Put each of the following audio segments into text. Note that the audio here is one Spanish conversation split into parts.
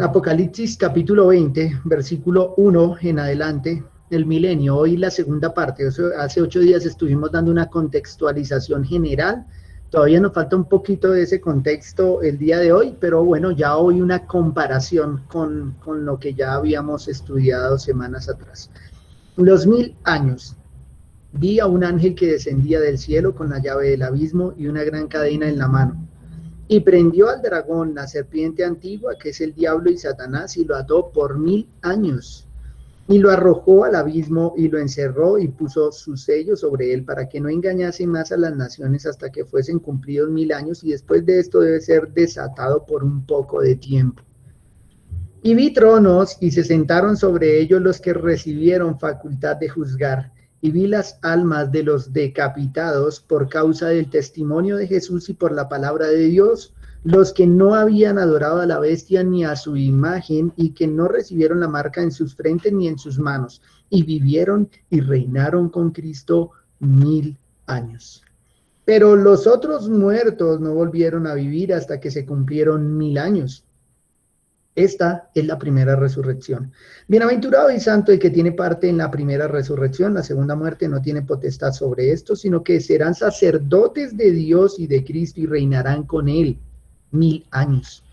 Apocalipsis capítulo 20, versículo 1 en adelante, el milenio, hoy la segunda parte. Hace 8 días estuvimos dando una contextualización general, todavía nos falta un poquito de ese contexto el día de hoy, pero bueno, ya hoy una comparación con lo que ya habíamos estudiado semanas atrás. Los 1000 años. Vi a un ángel que descendía del cielo con la llave del abismo y una gran cadena en la mano. Y prendió al dragón, la serpiente antigua, que es el diablo y Satanás, y lo ató por 1000 años. Y lo arrojó al abismo y lo encerró y puso su sello sobre él para que no engañase más a las naciones hasta que fuesen cumplidos 1000 años. Y después de esto debe ser desatado por un poco de tiempo. Y vi tronos y se sentaron sobre ellos los que recibieron facultad de juzgar. Y vi las almas de los decapitados por causa del testimonio de Jesús y por la palabra de Dios, los que no habían adorado a la bestia ni a su imagen y que no recibieron la marca en sus frentes ni en sus manos, y vivieron y reinaron con Cristo 1000 años. Pero los otros muertos no volvieron a vivir hasta que se cumplieron 1000 años. Esta es la primera resurrección. Bienaventurado y santo el que tiene parte en la primera resurrección. La segunda muerte no tiene potestad sobre esto, sino que serán sacerdotes de Dios y de Cristo y reinarán con él 1000 años.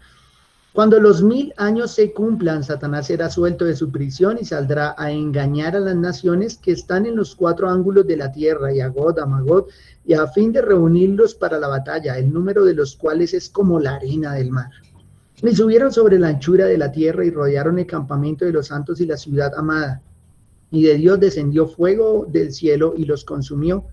Cuando los 1000 años se cumplan, Satanás será suelto de su prisión y saldrá a engañar a las naciones que están en los 4 ángulos de la tierra, y a Gog, a Magog, y a fin de reunirlos para la batalla, el número de los cuales es como la arena del mar. Y subieron sobre la anchura de la tierra y rodearon el campamento de los santos y la ciudad amada. Y de Dios descendió fuego del cielo y los consumió.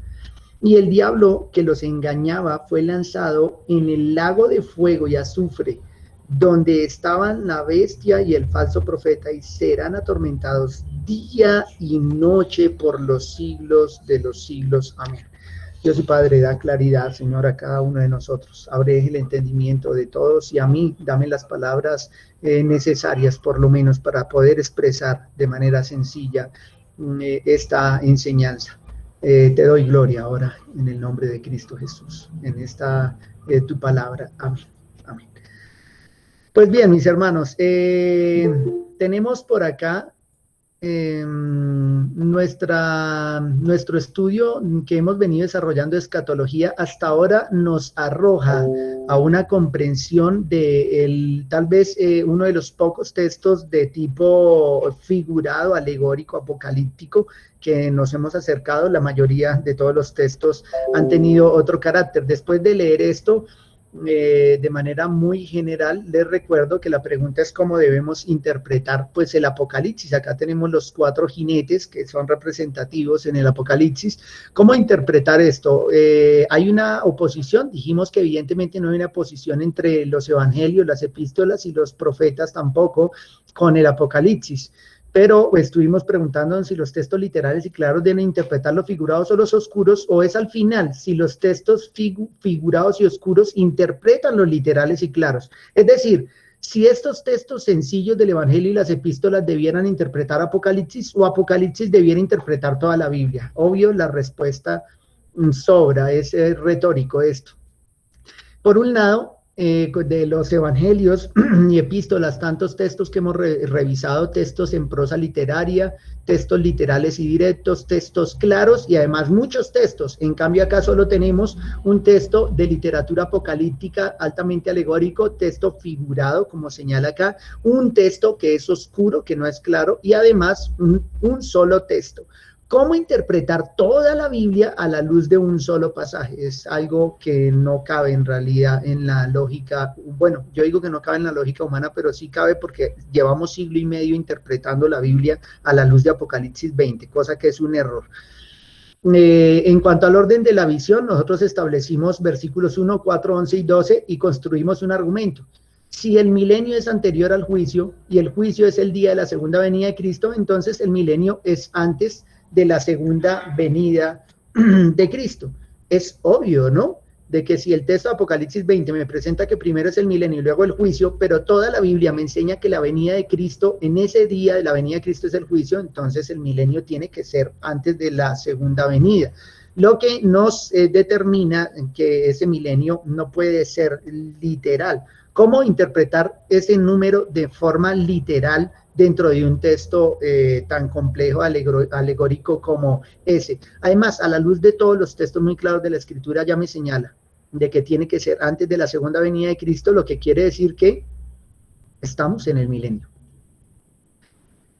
Y el diablo que los engañaba fue lanzado en el lago de fuego y azufre, donde estaban la bestia y el falso profeta, y serán atormentados día y noche por los siglos de los siglos. Amén. Dios y Padre, da claridad, Señor, a cada uno de nosotros. Abre el entendimiento de todos y a mí, dame las palabras necesarias, por lo menos, para poder expresar de manera sencilla esta enseñanza. Te doy gloria ahora en el nombre de Cristo Jesús, en esta tu palabra. Amén. Amén. Pues bien, mis hermanos, tenemos por acá nuestro estudio que hemos venido desarrollando de escatología. Hasta ahora nos arroja a una comprensión de tal vez uno de los pocos textos de tipo figurado, alegórico, apocalíptico que nos hemos acercado. La mayoría de todos los textos han tenido otro carácter. Después de leer esto, de manera muy general, les recuerdo que la pregunta es cómo debemos interpretar pues el Apocalipsis. Acá tenemos los 4 jinetes que son representativos en el Apocalipsis. ¿Cómo interpretar esto? Hay una oposición, dijimos que evidentemente no hay una oposición entre los evangelios, las epístolas y los profetas tampoco con el Apocalipsis. Pero estuvimos preguntándonos si los textos literales y claros deben interpretar los figurados o los oscuros, o es al final, si los textos figurados y oscuros interpretan los literales y claros. Es decir, si estos textos sencillos del Evangelio y las epístolas debieran interpretar Apocalipsis, o Apocalipsis debiera interpretar toda la Biblia. Obvio, la respuesta sobra, es retórico esto. Por un lado, de los evangelios y epístolas, tantos textos que hemos revisado, textos en prosa literaria, textos literales y directos, textos claros y además muchos textos. En cambio acá solo tenemos un texto de literatura apocalíptica altamente alegórico, texto figurado como señala acá, un texto que es oscuro, que no es claro, y además un solo texto. ¿Cómo interpretar toda la Biblia a la luz de un solo pasaje? Es algo que no cabe en realidad en la lógica. Bueno, yo digo que no cabe en la lógica humana, pero sí cabe porque llevamos siglo y medio interpretando la Biblia a la luz de Apocalipsis 20, cosa que es un error. En cuanto al orden de la visión, nosotros establecimos versículos 1, 4, 11 y 12 y construimos un argumento. Si el milenio es anterior al juicio y el juicio es el día de la segunda venida de Cristo, entonces el milenio es antes de la segunda venida de Cristo. Es obvio, ¿no? De que si el texto de Apocalipsis 20 me presenta que primero es el milenio y luego el juicio, pero toda la Biblia me enseña que la venida de Cristo, en ese día de la venida de Cristo es el juicio, entonces el milenio tiene que ser antes de la segunda venida. Lo que nos determina que ese milenio no puede ser literal, ¿Cómo interpretar ese número de forma literal dentro de un texto tan complejo, alegórico como ese? Además, a la luz de todos los textos muy claros de la Escritura, ya me señala de que tiene que ser antes de la segunda venida de Cristo, lo que quiere decir que estamos en el milenio.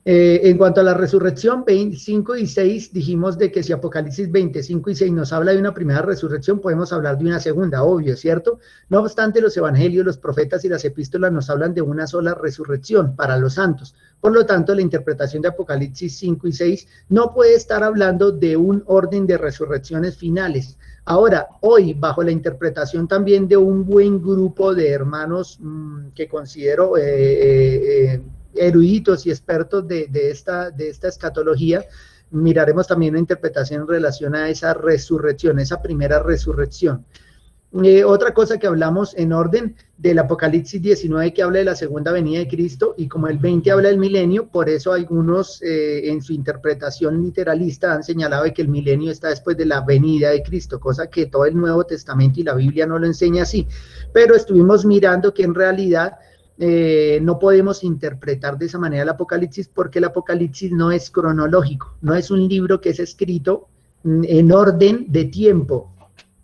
En cuanto a la resurrección, 25 y 6, dijimos de que si Apocalipsis 25 y 6 nos habla de una primera resurrección, podemos hablar de una segunda, obvio, ¿cierto? No obstante, los evangelios, los profetas y las epístolas nos hablan de una sola resurrección para los santos. Por lo tanto, la interpretación de Apocalipsis 5 y 6 no puede estar hablando de un orden de resurrecciones finales. Ahora, hoy, bajo la interpretación también de un buen grupo de hermanos que considero eruditos y expertos de esta escatología, miraremos también una interpretación en relación a esa resurrección, esa primera resurrección. Otra cosa que hablamos en orden del Apocalipsis 19, que habla de la segunda venida de Cristo, y como el 20 habla del milenio, por eso algunos en su interpretación literalista han señalado de que el milenio está después de la venida de Cristo, cosa que todo el Nuevo Testamento y la Biblia no lo enseña así, pero estuvimos mirando que en realidad no podemos interpretar de esa manera el Apocalipsis, porque el Apocalipsis no es cronológico, no es un libro que es escrito en orden de tiempo,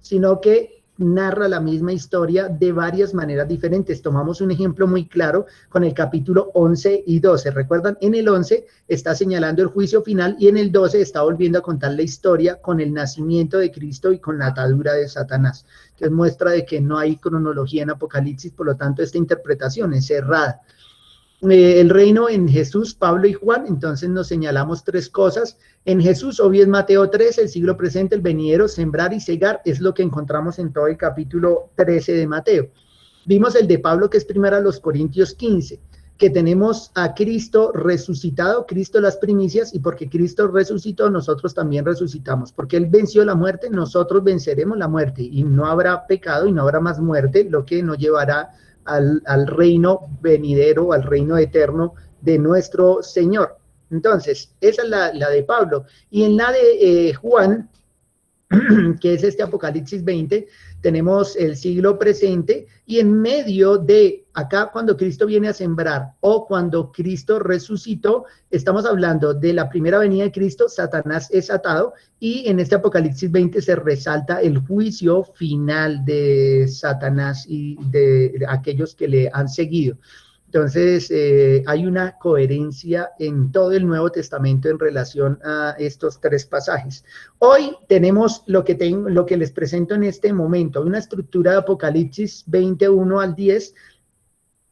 sino que narra la misma historia de varias maneras diferentes. Tomamos un ejemplo muy claro con el capítulo 11 y 12. ¿Recuerdan? En el 11 está señalando el juicio final y en el 12 está volviendo a contar la historia con el nacimiento de Cristo y con la atadura de Satanás. Entonces muestra de que no hay cronología en Apocalipsis, por lo tanto esta interpretación es errada. El reino en Jesús, Pablo y Juan, entonces nos señalamos tres cosas. En Jesús, obvio es Mateo 13, el siglo presente, el venidero, sembrar y cegar, es lo que encontramos en todo el capítulo 13 de Mateo. Vimos el de Pablo, que es primero a los Corintios 15, que tenemos a Cristo resucitado, Cristo las primicias, y porque Cristo resucitó, nosotros también resucitamos. Porque Él venció la muerte, nosotros venceremos la muerte, y no habrá pecado y no habrá más muerte, lo que nos llevará al reino venidero, al reino eterno de nuestro Señor. Entonces, esa es la de Pablo. Y en la de Juan, que es este Apocalipsis 20, tenemos el siglo presente y en medio de acá cuando Cristo viene a sembrar o cuando Cristo resucitó, estamos hablando de la primera venida de Cristo, Satanás es atado y en este Apocalipsis 20 se resalta el juicio final de Satanás y de aquellos que le han seguido. Entonces, hay una coherencia en todo el Nuevo Testamento en relación a estos tres pasajes. Hoy tenemos lo que les presento en este momento, una estructura de Apocalipsis 21 al 10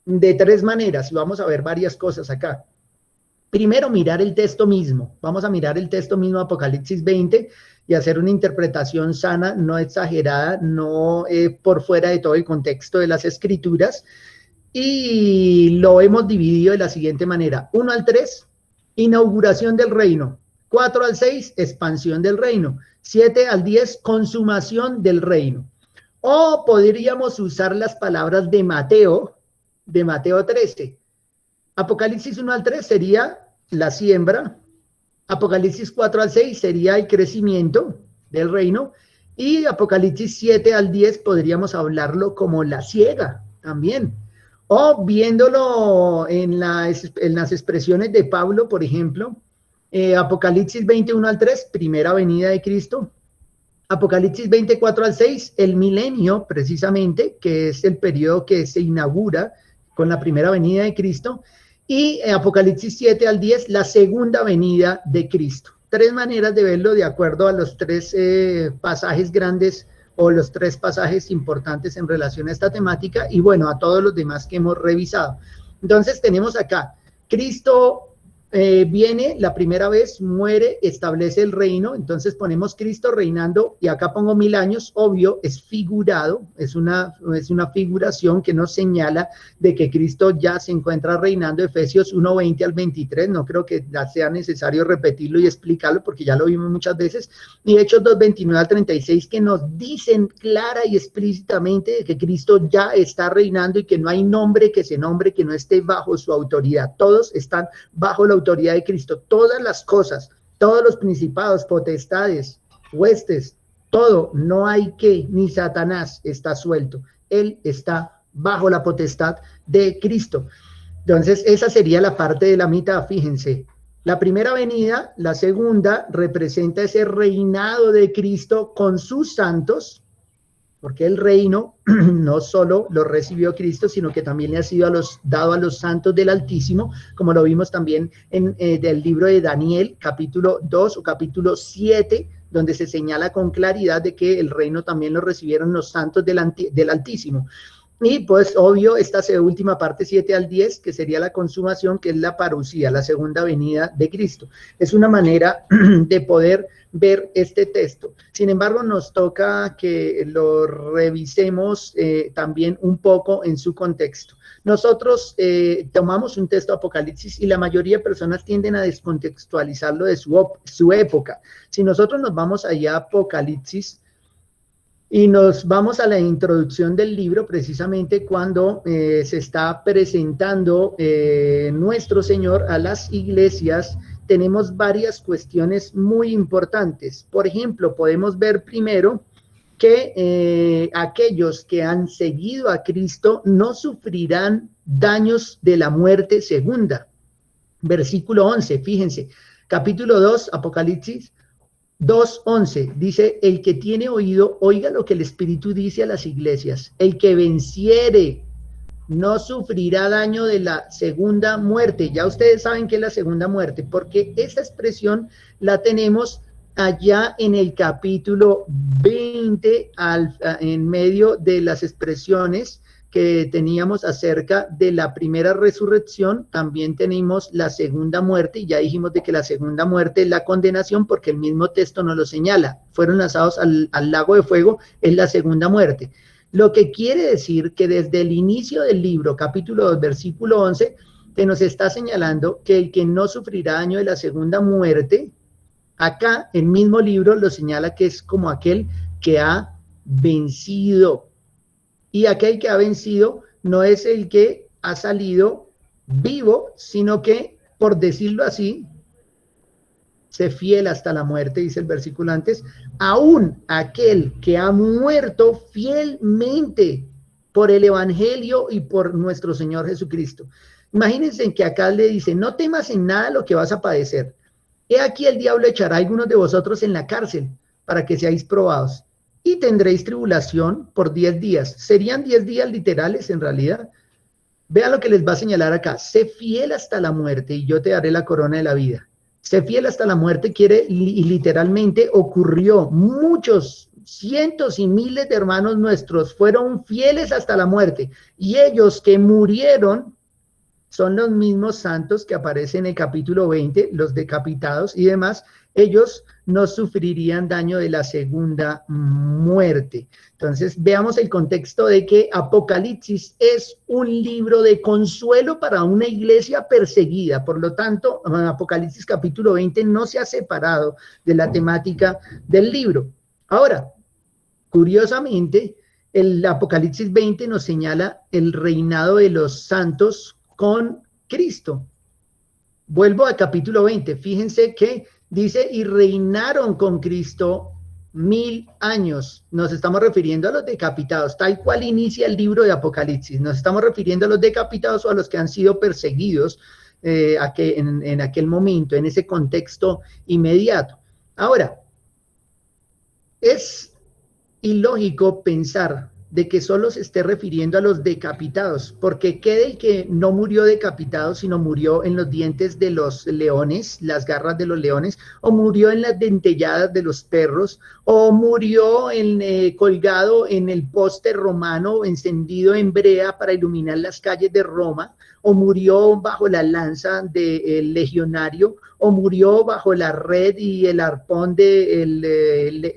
de tres maneras. Vamos a ver varias cosas acá. Primero, mirar el texto mismo. Vamos a mirar el texto mismo, Apocalipsis 20, y hacer una interpretación sana, no exagerada, no por fuera de todo el contexto de las Escrituras. Y lo hemos dividido de la siguiente manera: 1 al 3, inauguración del reino; 4 al 6, expansión del reino; 7 al 10, consumación del reino. O podríamos usar las palabras de Mateo 13. Apocalipsis 1 al 3 sería la siembra, Apocalipsis 4 al 6 sería el crecimiento del reino, y Apocalipsis 7 al 10 podríamos hablarlo como la siega también. O viéndolo en las expresiones de Pablo, por ejemplo, Apocalipsis 21 al 3, primera venida de Cristo; Apocalipsis 24 al 6, el milenio, precisamente, que es el periodo que se inaugura con la primera venida de Cristo; y Apocalipsis 7 al 10, la segunda venida de Cristo. Tres maneras de verlo de acuerdo a los tres pasajes grandes o los tres pasajes importantes en relación a esta temática y bueno, a todos los demás que hemos revisado. Entonces tenemos acá, Cristo viene la primera vez, muere, establece el reino, entonces ponemos Cristo reinando y acá pongo 1000 años, obvio, es figurado, es una figuración que nos señala de que Cristo ya se encuentra reinando. Efesios 1:20 al 23, no creo que sea necesario repetirlo y explicarlo porque ya lo vimos muchas veces, y Hechos 2:29 al 36 que nos dicen clara y explícitamente de que Cristo ya está reinando y que no hay nombre que se nombre que no esté bajo su autoridad, todos están bajo la autoridad de Cristo, todas las cosas, todos los principados, potestades, huestes, todo, no hay que, ni Satanás está suelto, él está bajo la potestad de Cristo. Entonces, esa sería la parte de la mitad, fíjense. La primera venida, la segunda, representa ese reinado de Cristo con sus santos, porque el reino no solo lo recibió Cristo, sino que también le ha sido dado a los santos del Altísimo, como lo vimos también en del libro de Daniel, capítulo 2 o capítulo 7, donde se señala con claridad de que el reino también lo recibieron los santos del Altísimo. Y pues obvio, esta última parte 7 al 10, que sería la consumación, que es la parusía, la segunda venida de Cristo. Es una manera de poder ver este texto. Sin embargo, nos toca que lo revisemos también un poco en su contexto. Nosotros tomamos un texto de Apocalipsis y la mayoría de personas tienden a descontextualizarlo de su época. Si nosotros nos vamos allá a Apocalipsis, y nos vamos a la introducción del libro, precisamente cuando se está presentando nuestro Señor a las iglesias, tenemos varias cuestiones muy importantes. Por ejemplo, podemos ver primero que aquellos que han seguido a Cristo no sufrirán daños de la muerte segunda. Versículo 11, fíjense, capítulo 2, Apocalipsis 2:11 dice, el que tiene oído, oiga lo que el Espíritu dice a las iglesias. El que venciere no sufrirá daño de la segunda muerte. Ya ustedes saben qué es la segunda muerte, porque esa expresión la tenemos allá en el capítulo 20, en medio de las expresiones que teníamos acerca de la primera resurrección. También tenemos la segunda muerte, y ya dijimos de que la segunda muerte es la condenación, porque el mismo texto nos lo señala. Fueron lanzados al lago de fuego, es la segunda muerte. Lo que quiere decir que desde el inicio del libro, capítulo 2, versículo 11, que nos está señalando que el que no sufrirá daño de la segunda muerte, acá el mismo libro lo señala que es como aquel que ha vencido. Y aquel que ha vencido no es el que ha salido vivo, sino que, por decirlo así, se fiel hasta la muerte, dice el versículo antes, aún aquel que ha muerto fielmente por el Evangelio y por nuestro Señor Jesucristo. Imagínense que acá le dice, no temas en nada lo que vas a padecer. He aquí el diablo echará a algunos de vosotros en la cárcel para que seáis probados. Y tendréis tribulación por 10 días. Serían 10 días literales en realidad. Vean lo que les va a señalar acá. Sé fiel hasta la muerte y yo te daré la corona de la vida. Sé fiel hasta la muerte quiere, y literalmente ocurrió. Muchos, cientos y miles de hermanos nuestros fueron fieles hasta la muerte. Y ellos que murieron son los mismos santos que aparecen en el capítulo 20, los decapitados y demás. Ellos no sufrirían daño de la segunda muerte. Entonces, veamos el contexto de que Apocalipsis es un libro de consuelo para una iglesia perseguida. Por lo tanto, Apocalipsis capítulo 20 no se ha separado de la temática del libro. Ahora, curiosamente, el Apocalipsis 20 nos señala el reinado de los santos con Cristo. Vuelvo al capítulo 20. Fíjense que dice, y reinaron con Cristo 1000 años. Nos estamos refiriendo a los decapitados, tal cual inicia el libro de Apocalipsis. Nos estamos refiriendo a los decapitados o a los que han sido perseguidos en aquel momento, en ese contexto inmediato. Ahora, es ilógico pensar de que solo se esté refiriendo a los decapitados, porque qué del que no murió decapitado, sino murió en los dientes de los leones, las garras de los leones, o murió en las dentelladas de los perros, o murió colgado en el poste romano encendido en brea para iluminar las calles de Roma, o murió bajo la lanza del legionario, o murió bajo la red y el arpón del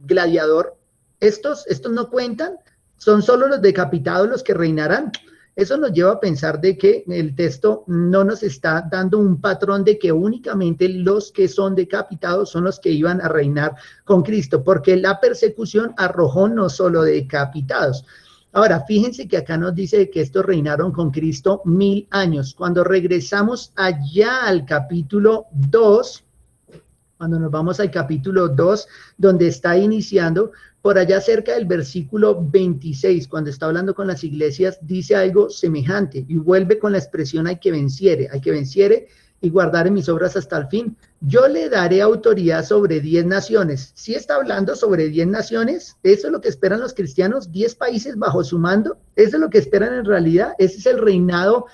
gladiador. Estos no cuentan, son solo los decapitados los que reinarán. Eso nos lleva a pensar de que el texto no nos está dando un patrón de que únicamente los que son decapitados son los que iban a reinar con Cristo, porque la persecución arrojó no solo decapitados. Ahora, fíjense que acá nos dice que estos reinaron con Cristo 1000 años. Cuando regresamos allá al capítulo 2, cuando nos vamos al capítulo 2, donde está iniciando, por allá cerca del versículo 26, cuando está hablando con las iglesias, dice algo semejante y vuelve con la expresión al que venciere y guardare mis obras hasta el fin. Yo le daré autoridad sobre 10 naciones. ¿Sí está hablando sobre 10 naciones? ¿Eso es lo que esperan los cristianos? ¿10 países bajo su mando? ¿Eso es lo que esperan en realidad? ¿Ese es el reinado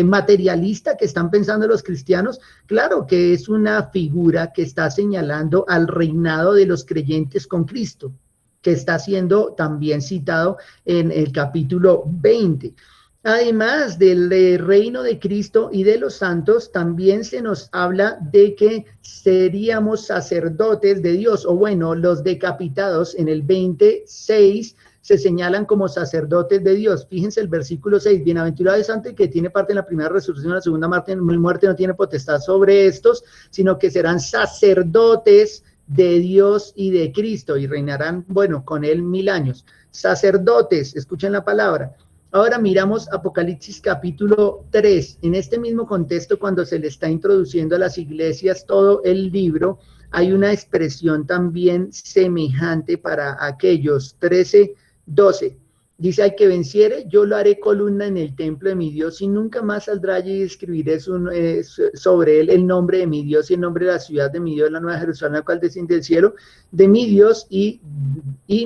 materialista que están pensando los cristianos? Claro que es una figura que está señalando al reinado de los creyentes con Cristo, que está siendo también citado en el capítulo 20. Además del reino de Cristo y de los santos, también se nos habla de que seríamos sacerdotes de Dios, o bueno, los decapitados en el 26 se señalan como sacerdotes de Dios. Fíjense el versículo 6, bienaventurado es ante el que tiene parte en la primera resurrección, la segunda muerte no tiene potestad sobre estos, sino que serán sacerdotes de Dios y de Cristo y reinarán, bueno, con él 1000 años. Sacerdotes, escuchen la palabra. Ahora miramos Apocalipsis capítulo 3. En este mismo contexto, cuando se le está introduciendo a las iglesias todo el libro, hay una expresión también semejante para aquellos. 13:12. Dice, al que venciere, yo lo haré columna en el templo de mi Dios y nunca más saldrá allí y escribiré sobre él el nombre de mi Dios y el nombre de la ciudad de mi Dios, la nueva Jerusalén, la cual desciende del cielo, de mi Dios y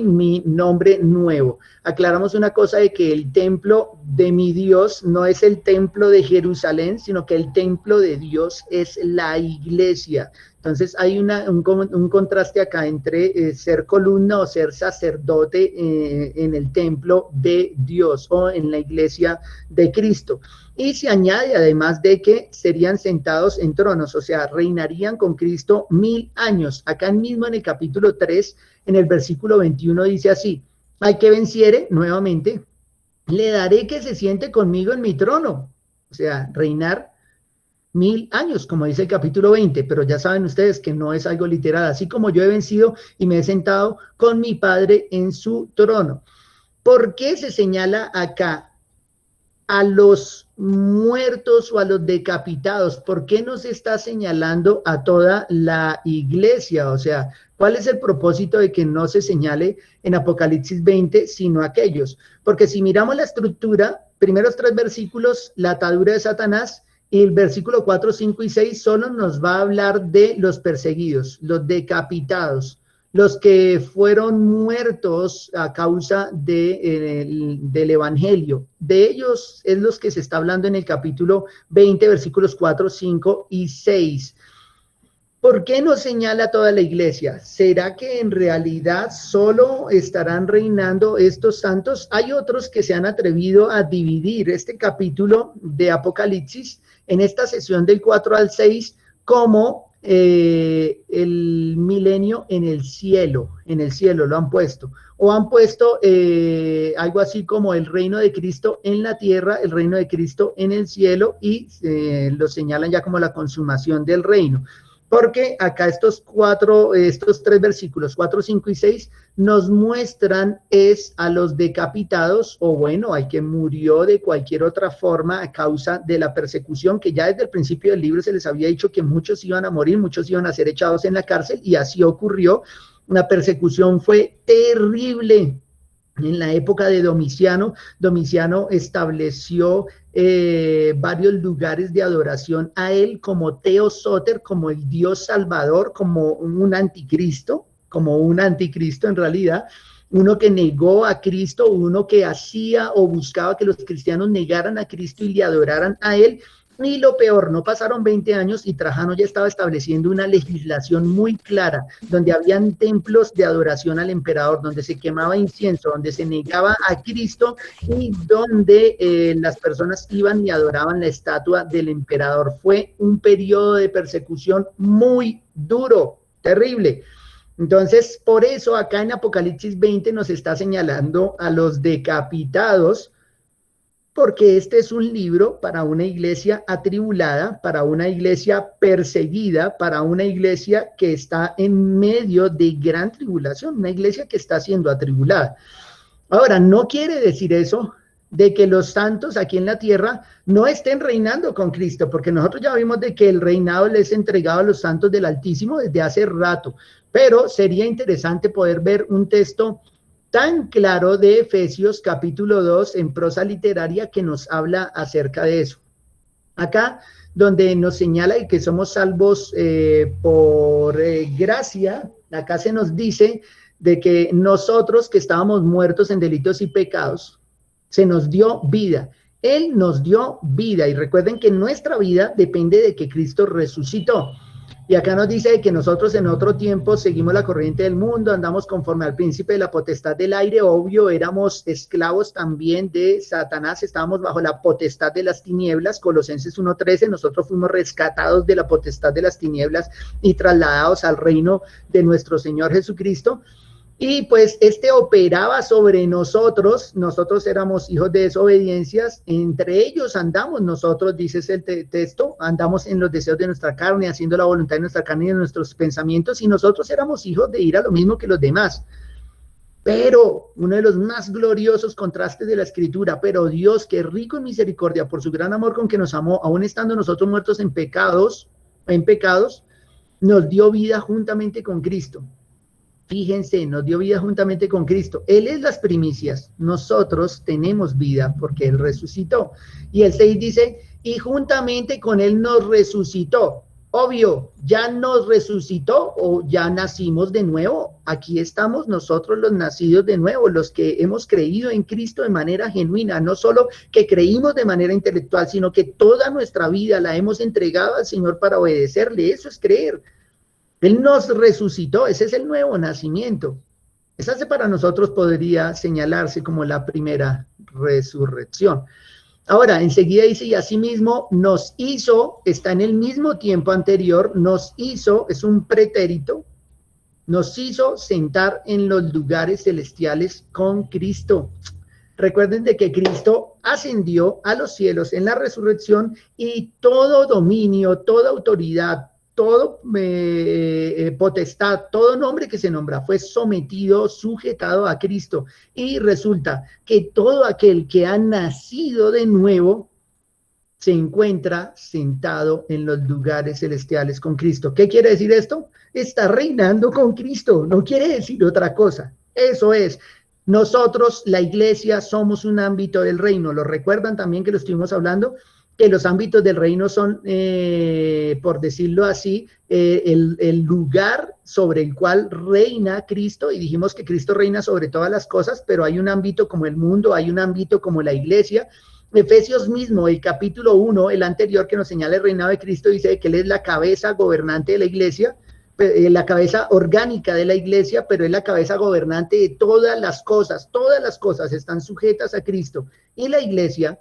mi nombre nuevo. Aclaramos una cosa de que el templo de mi Dios no es el templo de Jerusalén, sino que el templo de Dios es la iglesia. Entonces hay un contraste acá entre ser columna o ser sacerdote en el templo de Dios o en la iglesia de Cristo. Y se añade además de que serían sentados en tronos, o sea, reinarían con Cristo 1000 años. Acá mismo en el capítulo 3, en el versículo 21 dice así, al que venciere, nuevamente, le daré que se siente conmigo en mi trono. O sea, reinar 1000 años, como dice el capítulo 20, pero ya saben ustedes que no es algo literal, así como yo he vencido y me he sentado con mi Padre en su trono. ¿Por qué se señala acá a los muertos o a los decapitados? ¿Por qué no se está señalando a toda la iglesia? O sea, ¿cuál es el propósito de que no se señale en Apocalipsis 20, sino a aquellos? Porque si miramos la estructura, primeros 3 versículos, la atadura de Satanás, y el versículo 4, 5 y 6 solo nos va a hablar de los perseguidos, los decapitados, los que fueron muertos a causa del evangelio. De ellos es los que se está hablando en el capítulo 20, versículos 4, 5 y 6. ¿Por qué no señala toda la iglesia? ¿Será que en realidad solo estarán reinando estos santos? Hay otros que se han atrevido a dividir este capítulo de Apocalipsis en esta sesión del 4 al 6 como el milenio en el cielo lo han puesto, o han puesto algo así como el reino de Cristo en la tierra, el reino de Cristo en el cielo, y lo señalan ya como la consumación del reino. Porque acá estos 3 versículos, 4, 5 y 6, nos muestran es a los decapitados, o bueno, al que murió de cualquier otra forma a causa de la persecución, que ya desde el principio del libro se les había dicho que muchos iban a morir, muchos iban a ser echados en la cárcel, y así ocurrió. La persecución fue terrible. En la época de Domiciano, Domiciano estableció varios lugares de adoración a él como Teosóter, como el Dios Salvador, como un anticristo en realidad, uno que negó a Cristo, uno que hacía o buscaba que los cristianos negaran a Cristo y le adoraran a él. Y lo peor, no pasaron 20 años y Trajano ya estaba estableciendo una legislación muy clara, donde habían templos de adoración al emperador, donde se quemaba incienso, donde se negaba a Cristo y donde las personas iban y adoraban la estatua del emperador. Fue un periodo de persecución muy duro, terrible. Entonces, por eso acá en Apocalipsis 20 nos está señalando a los decapitados, porque este es un libro para una iglesia atribulada, para una iglesia perseguida, para una iglesia que está en medio de gran tribulación, una iglesia que está siendo atribulada. Ahora, no quiere decir eso de que los santos aquí en la tierra no estén reinando con Cristo, porque nosotros ya vimos de que el reinado les es entregado a los santos del Altísimo desde hace rato, pero sería interesante poder ver un texto tan claro de Efesios capítulo 2 en prosa literaria que nos habla acerca de eso. Acá, donde nos señala que somos salvos por gracia, acá se nos dice de que nosotros que estábamos muertos en delitos y pecados, se nos dio vida. Él nos dio vida, y recuerden que nuestra vida depende de que Cristo resucitó. Y acá nos dice que nosotros en otro tiempo seguimos la corriente del mundo, andamos conforme al príncipe de la potestad del aire, obvio, éramos esclavos también de Satanás, estábamos bajo la potestad de las tinieblas, Colosenses 1:13, nosotros fuimos rescatados de la potestad de las tinieblas y trasladados al reino de nuestro Señor Jesucristo. Y pues este operaba sobre nosotros, nosotros éramos hijos de desobediencias, entre ellos andamos nosotros, dice el texto, andamos en los deseos de nuestra carne, haciendo la voluntad de nuestra carne y de nuestros pensamientos, y nosotros éramos hijos de ir a lo mismo que los demás. Pero uno de los más gloriosos contrastes de la Escritura, pero Dios, que es rico en misericordia, por su gran amor con que nos amó, aún estando nosotros muertos en pecados, nos dio vida juntamente con Cristo. Fíjense, nos dio vida juntamente con Cristo. Él es las primicias. Nosotros tenemos vida porque Él resucitó. Y el 6 dice, y juntamente con Él nos resucitó. Obvio, ya nos resucitó o ya nacimos de nuevo. Aquí estamos nosotros los nacidos de nuevo, los que hemos creído en Cristo de manera genuina. No solo que creímos de manera intelectual, sino que toda nuestra vida la hemos entregado al Señor para obedecerle. Eso es creer. Él nos resucitó, ese es el nuevo nacimiento. Esa para nosotros podría señalarse como la primera resurrección. Ahora, enseguida dice, y asimismo nos hizo, está en el mismo tiempo anterior, nos hizo, es un pretérito, nos hizo sentar en los lugares celestiales con Cristo. Recuerden de que Cristo ascendió a los cielos en la resurrección y todo dominio, toda autoridad, todo potestad, todo nombre que se nombra fue sometido, sujetado a Cristo. Y resulta que todo aquel que ha nacido de nuevo se encuentra sentado en los lugares celestiales con Cristo. ¿Qué quiere decir esto? Está reinando con Cristo, no quiere decir otra cosa. Eso es. Nosotros, la iglesia, somos un ámbito del reino. ¿Lo recuerdan también que lo estuvimos hablando? Que los ámbitos del reino son, por decirlo así, el lugar sobre el cual reina Cristo, y dijimos que Cristo reina sobre todas las cosas, pero hay un ámbito como el mundo, hay un ámbito como la iglesia. Efesios mismo, el capítulo 1, el anterior que nos señala el reinado de Cristo, dice que Él es la cabeza gobernante de la iglesia, la cabeza orgánica de la iglesia, pero es la cabeza gobernante de todas las cosas están sujetas a Cristo, y la iglesia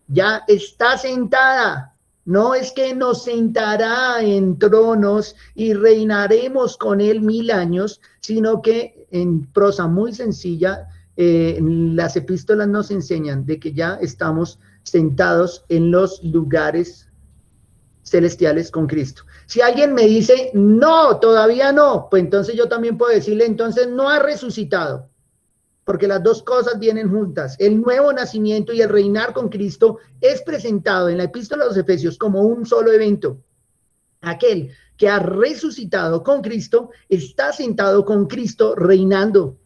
ya está sentada, no es que nos sentará en tronos y reinaremos con Él 1000 años, sino que en prosa muy sencilla, las epístolas nos enseñan de que ya estamos sentados en los lugares celestiales con Cristo. Si alguien me dice, no, todavía no, pues entonces yo también puedo decirle, entonces no ha resucitado. Porque las dos cosas vienen juntas. El nuevo nacimiento y el reinar con Cristo es presentado en la epístola de los Efesios como un solo evento. Aquel que ha resucitado con Cristo está sentado con Cristo reinando.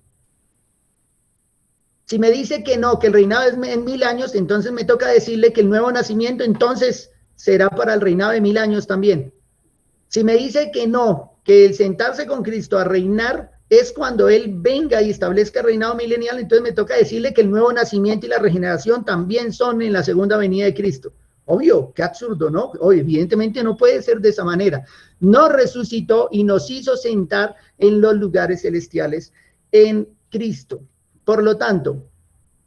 Si me dice que no, que el reinado es en 1000 años, entonces me toca decirle que el nuevo nacimiento entonces será para el reinado de 1000 años también. Si me dice que no, que el sentarse con Cristo a reinar es cuando Él venga y establezca el reinado milenial, entonces me toca decirle que el nuevo nacimiento y la regeneración también son en la segunda venida de Cristo. Obvio, qué absurdo, ¿no? Evidentemente no puede ser de esa manera. Nos resucitó y nos hizo sentar en los lugares celestiales en Cristo. Por lo tanto,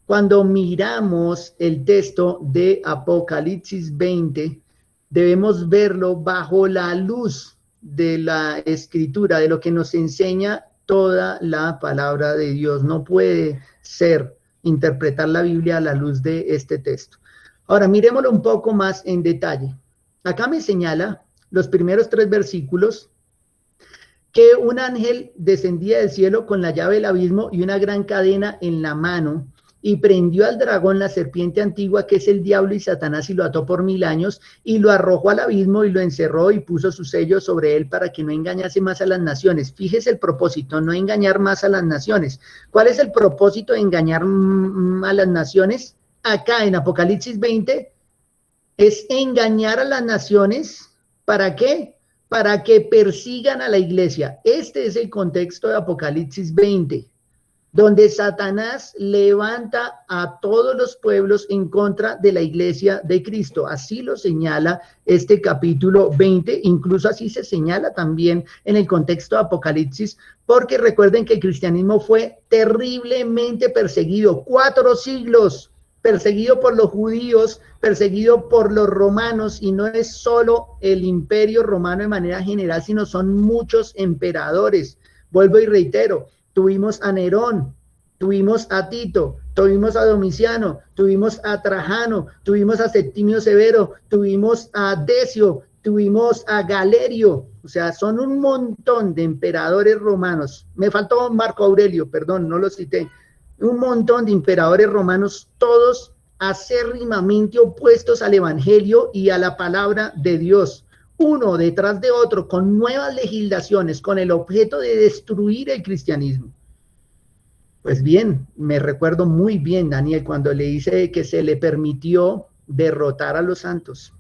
cuando miramos el texto de Apocalipsis 20, debemos verlo bajo la luz de la Escritura, de lo que nos enseña toda la palabra de Dios. No puede ser interpretar la Biblia a la luz de este texto. Ahora, miremoslo un poco más en detalle. Acá me señala los primeros 3 versículos que un ángel descendía del cielo con la llave del abismo y una gran cadena en la mano, y prendió al dragón, la serpiente antigua, que es el diablo y Satanás, y lo ató por 1000 años, y lo arrojó al abismo y lo encerró y puso su sello sobre él para que no engañase más a las naciones. Fíjese el propósito, no engañar más a las naciones. ¿Cuál es el propósito de engañar a las naciones? Acá en Apocalipsis 20 es engañar a las naciones. ¿Para qué? Para que persigan a la iglesia. Este es el contexto de Apocalipsis 20, donde Satanás levanta a todos los pueblos en contra de la iglesia de Cristo. Así lo señala este capítulo 20, incluso así se señala también en el contexto de Apocalipsis, porque recuerden que el cristianismo fue terriblemente perseguido, 4 siglos, perseguido por los judíos, perseguido por los romanos, y no es solo el imperio romano de manera general, sino son muchos emperadores. Vuelvo y reitero, tuvimos a Nerón, tuvimos a Tito, tuvimos a Domiciano, tuvimos a Trajano, tuvimos a Septimio Severo, tuvimos a Decio, tuvimos a Galerio. O sea, son un montón de emperadores romanos. Me faltó Marco Aurelio, perdón, no lo cité. Un montón de emperadores romanos, todos acérrimamente opuestos al evangelio y a la palabra de Dios, uno detrás de otro, con nuevas legislaciones, con el objeto de destruir el cristianismo. Pues bien, me recuerdo muy bien, Daniel, cuando le dice que se le permitió derrotar a los santos,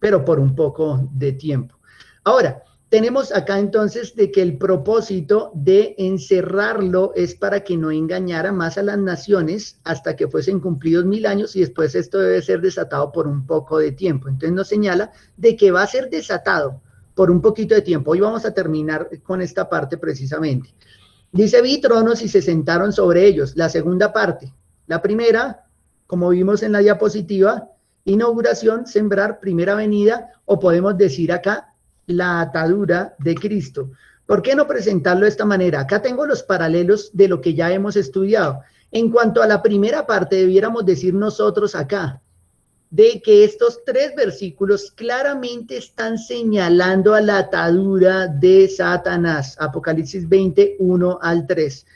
pero por un poco de tiempo. Ahora, tenemos acá entonces de que el propósito de encerrarlo es para que no engañara más a las naciones hasta que fuesen cumplidos 1000 años, y después esto debe ser desatado por un poco de tiempo. Entonces nos señala de que va a ser desatado por un poquito de tiempo. Hoy vamos a terminar con esta parte precisamente. Dice, vi tronos y se sentaron sobre ellos. La segunda parte. La primera, como vimos en la diapositiva, inauguración, sembrar, primera venida, o podemos decir acá, la atadura de Cristo. ¿Por qué no presentarlo de esta manera? Acá tengo los paralelos de lo que ya hemos estudiado. En cuanto a la primera parte, debiéramos decir nosotros acá, de que estos 3 versículos claramente están señalando a la atadura de Satanás. Apocalipsis 20, 1 al 3.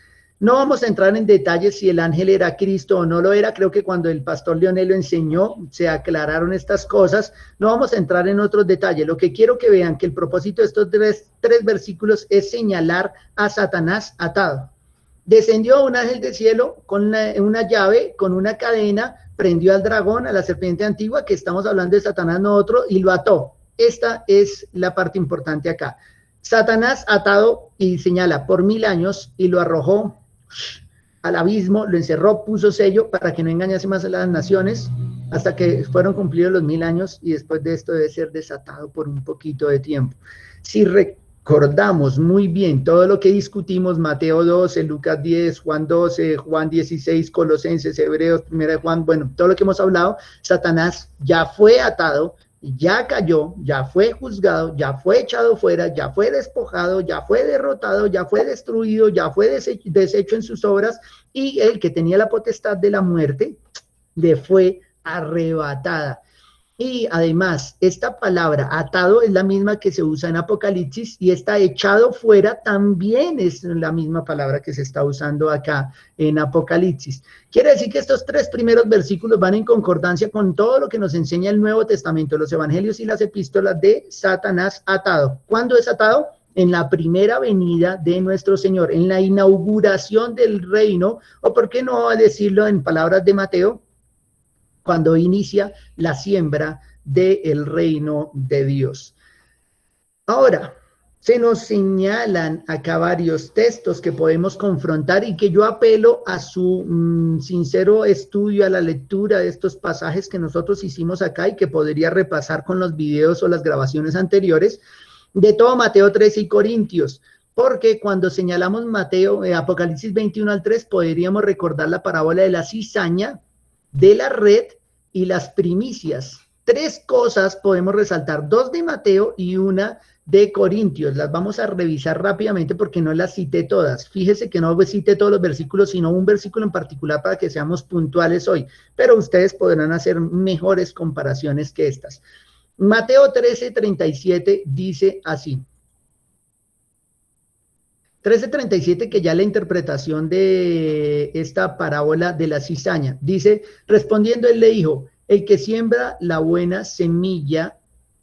No vamos a entrar en detalles si el ángel era Cristo o no lo era. Creo que cuando el pastor Leonel lo enseñó, se aclararon estas cosas. No vamos a entrar en otros detalles. Lo que quiero que vean que el propósito de estos tres versículos es señalar a Satanás atado. Descendió un ángel del cielo con una llave, con una cadena, prendió al dragón, a la serpiente antigua, que estamos hablando de Satanás, no otro, y lo ató. Esta es la parte importante acá. Satanás atado, y señala, por 1000 años, y lo arrojó al abismo, lo encerró, puso sello para que no engañase más a las naciones, hasta que fueron cumplidos los 1000 años, y después de esto debe ser desatado por un poquito de tiempo. Si recordamos muy bien todo lo que discutimos, Mateo 12, Lucas 10, Juan 12, Juan 16, Colosenses, Hebreos, 1 Juan, bueno, todo lo que hemos hablado, Satanás ya fue atado, ya cayó, ya fue juzgado, ya fue echado fuera, ya fue despojado, ya fue derrotado, ya fue destruido, ya fue deshecho en sus obras, y el que tenía la potestad de la muerte le fue arrebatada. Y además, esta palabra atado es la misma que se usa en Apocalipsis, y esta echado fuera también es la misma palabra que se está usando acá en Apocalipsis. Quiere decir que estos 3 primeros versículos van en concordancia con todo lo que nos enseña el Nuevo Testamento, los evangelios y las epístolas de Satanás atado. ¿Cuándo es atado? En la primera venida de nuestro Señor, en la inauguración del reino, o por qué no decirlo en palabras de Mateo, cuando inicia la siembra del reino de Dios. Ahora, se nos señalan acá varios textos que podemos confrontar y que yo apelo a su sincero estudio, a la lectura de estos pasajes que nosotros hicimos acá y que podría repasar con los videos o las grabaciones anteriores, de todo Mateo 13 y Corintios. Porque cuando señalamos Mateo, Apocalipsis 21 al 3, podríamos recordar la parábola de la cizaña, de la red y las primicias. 3 cosas podemos resaltar, 2 de Mateo y una de Corintios. Las vamos a revisar rápidamente porque no las cité todas. Fíjese que no cité todos los versículos, sino un versículo en particular para que seamos puntuales hoy, pero ustedes podrán hacer mejores comparaciones que estas. Mateo 13:37 dice así: 13:37, que ya la interpretación de esta parábola de la cizaña. Dice, respondiendo él le dijo, el que siembra la buena semilla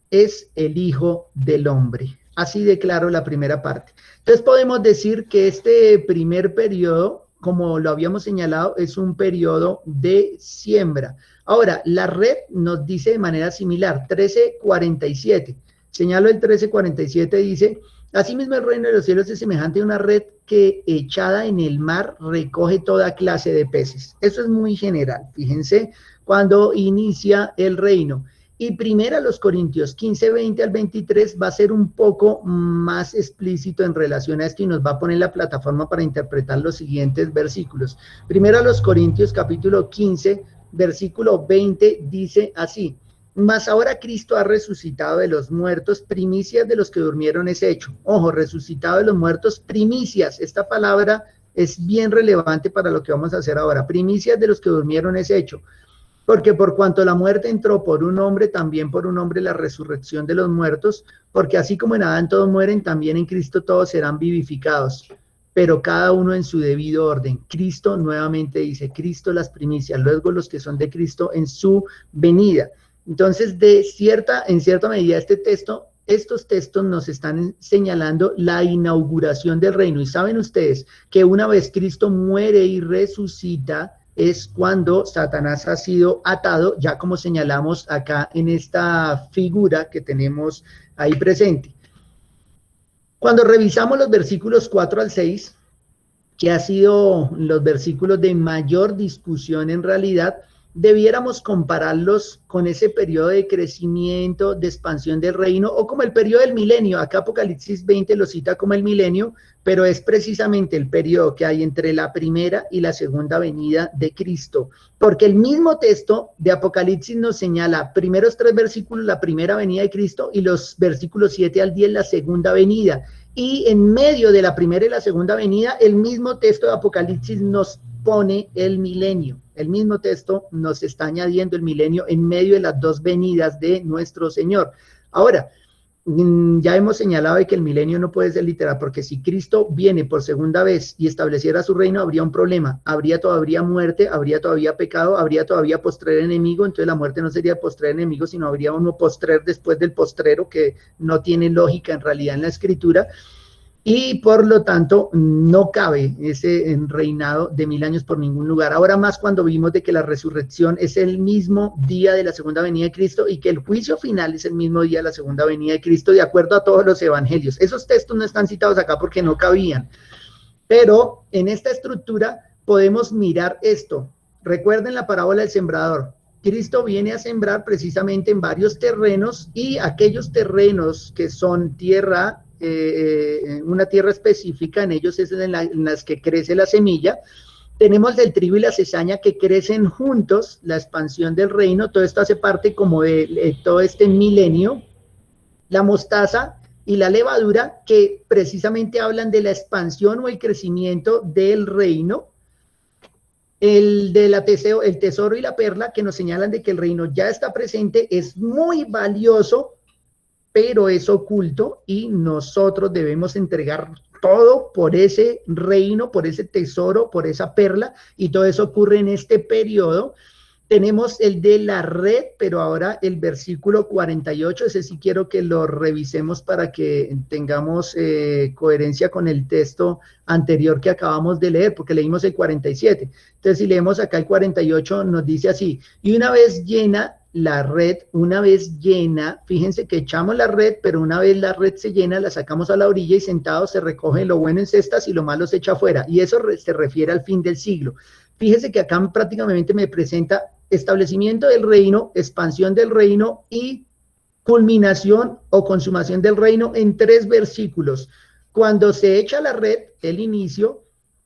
es el Hijo del Hombre. Así declaro la primera parte. Entonces podemos decir que este primer periodo, como lo habíamos señalado, es un periodo de siembra. Ahora, la red nos dice de manera similar, 13:47. Señalo el 13:47, dice, asimismo el reino de los cielos es semejante a una red que echada en el mar recoge toda clase de peces. Eso es muy general, fíjense, cuando inicia el reino. Y primero los Corintios 15:20 al 23 va a ser un poco más explícito en relación a esto y nos va a poner la plataforma para interpretar los siguientes versículos. Primero a los Corintios capítulo 15, versículo 20 dice así, mas ahora Cristo ha resucitado de los muertos, primicias de los que durmieron es hecho. Ojo, resucitado de los muertos, primicias. Esta palabra es bien relevante para lo que vamos a hacer ahora. Primicias de los que durmieron es hecho. Porque por cuanto la muerte entró por un hombre, también por un hombre la resurrección de los muertos, porque así como en Adán todos mueren, también en Cristo todos serán vivificados, pero cada uno en su debido orden. Cristo nuevamente dice, Cristo las primicias, luego los que son de Cristo en su venida. Entonces, en cierta medida, estos textos nos están señalando la inauguración del reino. Y saben ustedes que una vez Cristo muere y resucita, es cuando Satanás ha sido atado, ya como señalamos acá en esta figura que tenemos ahí presente. Cuando revisamos los versículos 4 al 6, que ha sido los versículos de mayor discusión en realidad, debiéramos compararlos con ese periodo de crecimiento, de expansión del reino, o como el periodo del milenio. Acá Apocalipsis 20 lo cita como el milenio, pero es precisamente el periodo que hay entre la primera y la segunda venida de Cristo, porque el mismo texto de Apocalipsis nos señala, primeros 3 versículos, la primera venida de Cristo, y los versículos 7 al 10, la segunda venida, y en medio de la primera y la segunda venida, el mismo texto de Apocalipsis nos pone el milenio. El mismo texto nos está añadiendo el milenio en medio de las dos venidas de nuestro Señor. Ahora, ya hemos señalado de que el milenio no puede ser literal, porque si Cristo viene por segunda vez y estableciera su reino, habría un problema. Habría todavía muerte, habría todavía pecado, habría todavía postrer enemigo. Entonces la muerte no sería postrer enemigo, sino habría uno postrer después del postrero, que no tiene lógica en realidad en la Escritura. Y por lo tanto no cabe ese reinado de 1000 años por ningún lugar. Ahora más cuando vimos de que la resurrección es el mismo día de la segunda venida de Cristo y que el juicio final es el mismo día de la segunda venida de Cristo, de acuerdo a todos los evangelios. Esos textos no están citados acá porque no cabían, pero en esta estructura podemos mirar esto. Recuerden la parábola del sembrador. Cristo viene a sembrar precisamente en varios terrenos, y aquellos terrenos que son tierra, una tierra específica, en ellos es en las que crece la semilla. Tenemos el trigo y la cizaña que crecen juntos, la expansión del reino. Todo esto hace parte como de todo este milenio. La mostaza y la levadura, que precisamente hablan de la expansión o el crecimiento del reino. El tesoro y la perla, que nos señalan de que el reino ya está presente, es muy valioso, pero es oculto, y nosotros debemos entregar todo por ese reino, por ese tesoro, por esa perla, y todo eso ocurre en este periodo. Tenemos el de la red, pero ahora el versículo 48, ese sí quiero que lo revisemos para que tengamos coherencia con el texto anterior que acabamos de leer, porque leímos el 47. Entonces, si leemos acá el 48, nos dice así: y una vez llena la red, una vez llena, fíjense que echamos la red, pero una vez la red se llena, la sacamos a la orilla y sentados se recoge lo bueno en cestas y lo malo se echa afuera. Y eso se refiere al fin del siglo. Fíjense que acá prácticamente me presenta establecimiento del reino, expansión del reino y culminación o consumación del reino en 3 versículos. Cuando se echa la red, el inicio;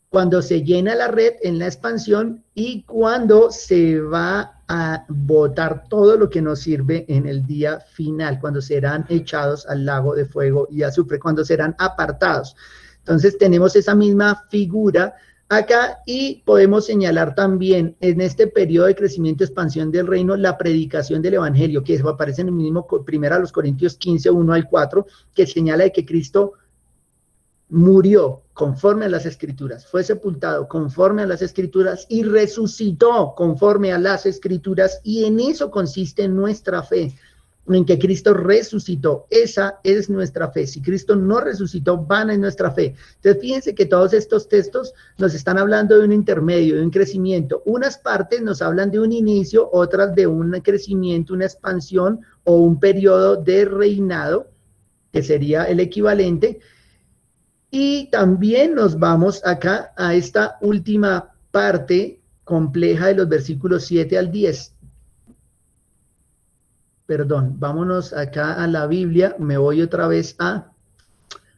cuando se llena la red, en la expansión; y cuando se va a botar todo lo que nos sirve en el día final, cuando serán echados al lago de fuego y azufre, cuando serán apartados. Entonces tenemos esa misma figura acá, y podemos señalar también en este periodo de crecimiento y expansión del reino la predicación del evangelio, que aparece en el mismo 1 Corintios 15, 1 al 4, que señala de que Cristo murió conforme a las Escrituras, fue sepultado conforme a las Escrituras y resucitó conforme a las Escrituras, y en eso consiste nuestra fe, en que Cristo resucitó. Esa es nuestra fe. Si Cristo no resucitó, vana es nuestra fe. Entonces fíjense que todos estos textos nos están hablando de un intermedio, de un crecimiento. Unas partes nos hablan de un inicio, otras de un crecimiento, una expansión o un periodo de reinado, que sería el equivalente. Y también nos vamos acá a esta última parte compleja de los versículos 7 al 10. Perdón, vámonos acá a la Biblia, me voy otra vez a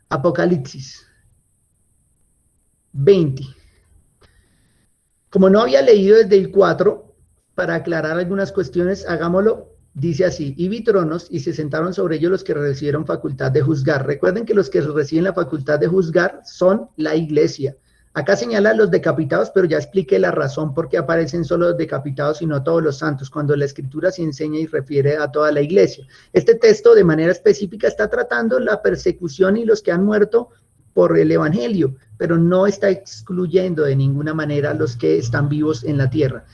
Apocalipsis 20. Como no había leído desde el 4, para aclarar algunas cuestiones, hagámoslo. Dice así: y vi tronos, y se sentaron sobre ellos los que recibieron facultad de juzgar. Recuerden que los que reciben la facultad de juzgar son la iglesia. Acá señala los decapitados, pero ya expliqué la razón por qué aparecen solo los decapitados y no todos los santos, cuando la Escritura se enseña y refiere a toda la iglesia. Este texto de manera específica está tratando la persecución y los que han muerto por el Evangelio, pero no está excluyendo de ninguna manera a los que están vivos en la tierra.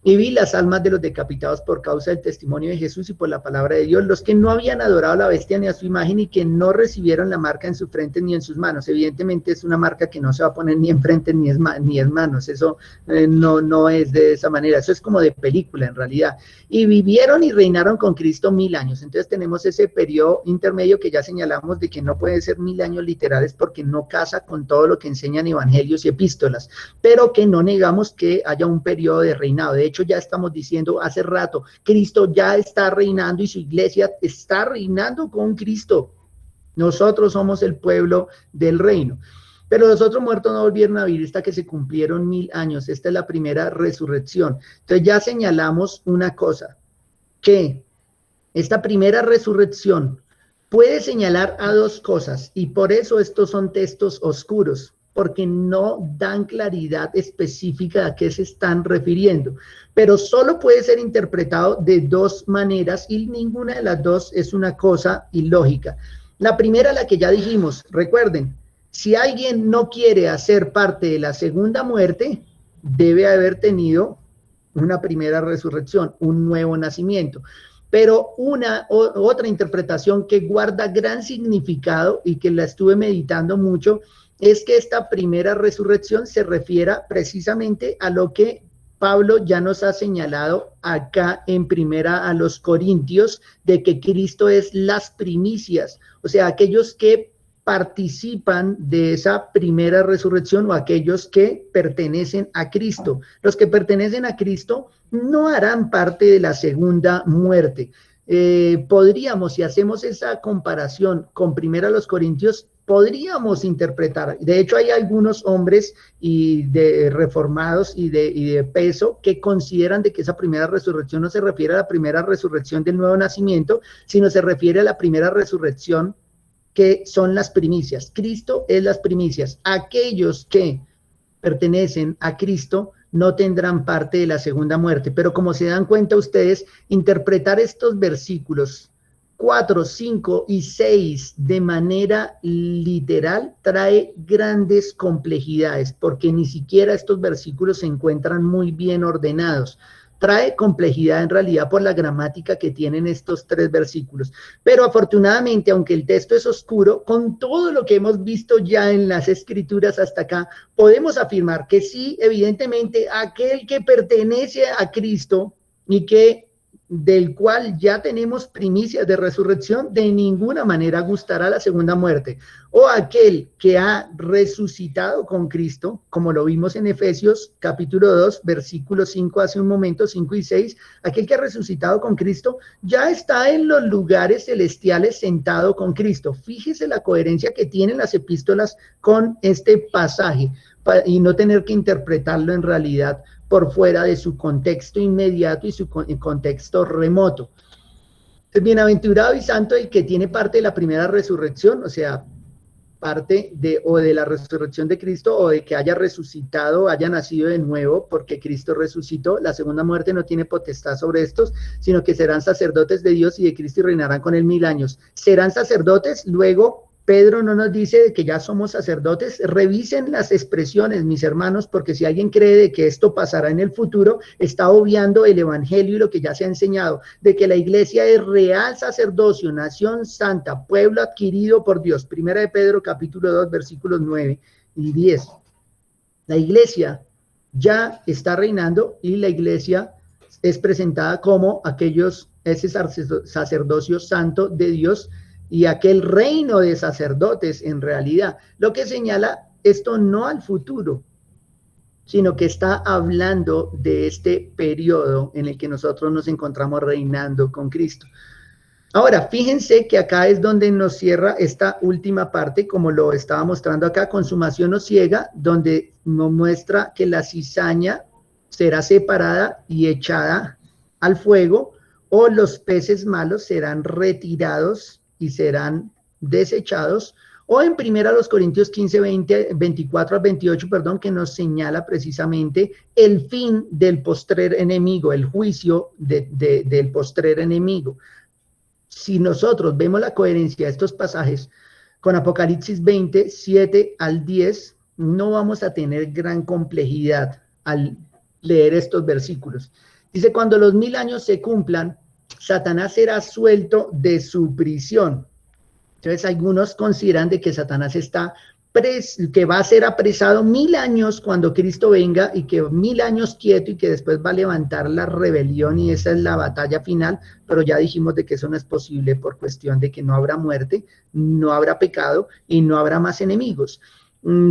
Y vi las almas de los decapitados por causa del testimonio de Jesús y por la palabra de Dios, los que no habían adorado a la bestia ni a su imagen y que no recibieron la marca en su frente ni en sus manos. Evidentemente es una marca que no se va a poner ni en frente ni en manos. Eso no es de esa manera. Eso es como de película en realidad. Y vivieron y reinaron con Cristo 1000 años. Entonces tenemos ese periodo intermedio que ya señalamos de que no puede ser 1000 años literales porque no casa con todo lo que enseñan evangelios y epístolas, pero que no negamos que haya un periodo de reinado. De hecho, ya estamos diciendo hace rato, Cristo ya está reinando y su iglesia está reinando con Cristo. Nosotros somos el pueblo del reino. Pero los otros muertos no volvieron a vivir hasta que se cumplieron 1000 años. Esta es la primera resurrección. Entonces ya señalamos una cosa, que esta primera resurrección puede señalar a dos cosas, y por eso estos son textos oscuros, porque no dan claridad específica a qué se están refiriendo, pero solo puede ser interpretado de dos maneras y ninguna de las dos es una cosa ilógica. La primera, la que ya dijimos, recuerden, si alguien no quiere hacer parte de la segunda muerte, debe haber tenido una primera resurrección, un nuevo nacimiento. Pero otra interpretación que guarda gran significado y que la estuve meditando mucho es que esta primera resurrección se refiera precisamente a lo que Pablo ya nos ha señalado acá en primera a los Corintios, de que Cristo es las primicias, o sea, aquellos que participan de esa primera resurrección o aquellos que pertenecen a Cristo. Los que pertenecen a Cristo no harán parte de la segunda muerte. Podríamos, si hacemos esa comparación con primera los Corintios, podríamos interpretar, de hecho hay algunos hombres y de reformados y de peso que consideran de que esa primera resurrección no se refiere a la primera resurrección del nuevo nacimiento, sino se refiere a la primera resurrección que son las primicias. Cristo es las primicias. Aquellos que pertenecen a Cristo no tendrán parte de la segunda muerte, pero como se dan cuenta ustedes, interpretar estos versículos 4, 5 y 6 de manera literal trae grandes complejidades, porque ni siquiera estos versículos se encuentran muy bien ordenados. Trae complejidad en realidad por la gramática que tienen estos 3 versículos. Pero afortunadamente, aunque el texto es oscuro, con todo lo que hemos visto ya en las Escrituras hasta acá, podemos afirmar que sí, evidentemente, aquel que pertenece a Cristo y que del cual ya tenemos primicias de resurrección, de ninguna manera gustará la segunda muerte. O aquel que ha resucitado con Cristo, como lo vimos en Efesios capítulo 2, versículo 5 hace un momento, 5 y 6, aquel que ha resucitado con Cristo ya está en los lugares celestiales sentado con Cristo. Fíjese la coherencia que tienen las epístolas con este pasaje y no tener que interpretarlo en realidad por fuera de su contexto inmediato y su contexto remoto. Bienaventurado y santo el que tiene parte de la primera resurrección, o sea, parte de la resurrección de Cristo o de que haya resucitado, haya nacido de nuevo porque Cristo resucitó. La segunda muerte no tiene potestad sobre estos, sino que serán sacerdotes de Dios y de Cristo y reinarán con él 1000 años. Serán sacerdotes, luego Pedro no nos dice de que ya somos sacerdotes. Revisen las expresiones, mis hermanos, porque si alguien cree de que esto pasará en el futuro, está obviando el evangelio y lo que ya se ha enseñado, de que la iglesia es real sacerdocio, nación santa, pueblo adquirido por Dios. Primera de Pedro, capítulo 2, versículos 9 y 10. La iglesia ya está reinando y la iglesia es presentada como ese sacerdocio santo de Dios y aquel reino de sacerdotes en realidad, lo que señala esto no al futuro, sino que está hablando de este periodo en el que nosotros nos encontramos reinando con Cristo. Ahora, fíjense que acá es donde nos cierra esta última parte, como lo estaba mostrando acá, consumación o ciega, donde nos muestra que la cizaña será separada y echada al fuego, o los peces malos serán retirados y serán desechados, o en 1 Corintios 15, 24 al 28, perdón, que nos señala precisamente el fin del postrer enemigo, el juicio del postrer enemigo. Si nosotros vemos la coherencia de estos pasajes con Apocalipsis 20, 7 al 10, no vamos a tener gran complejidad al leer estos versículos. Dice, cuando los 1000 años se cumplan, Satanás será suelto de su prisión. Entonces algunos consideran de que Satanás que va a ser apresado 1000 años cuando Cristo venga y que 1000 años quieto y que después va a levantar la rebelión y esa es la batalla final, pero ya dijimos de que eso no es posible por cuestión de que no habrá muerte, no habrá pecado y no habrá más enemigos.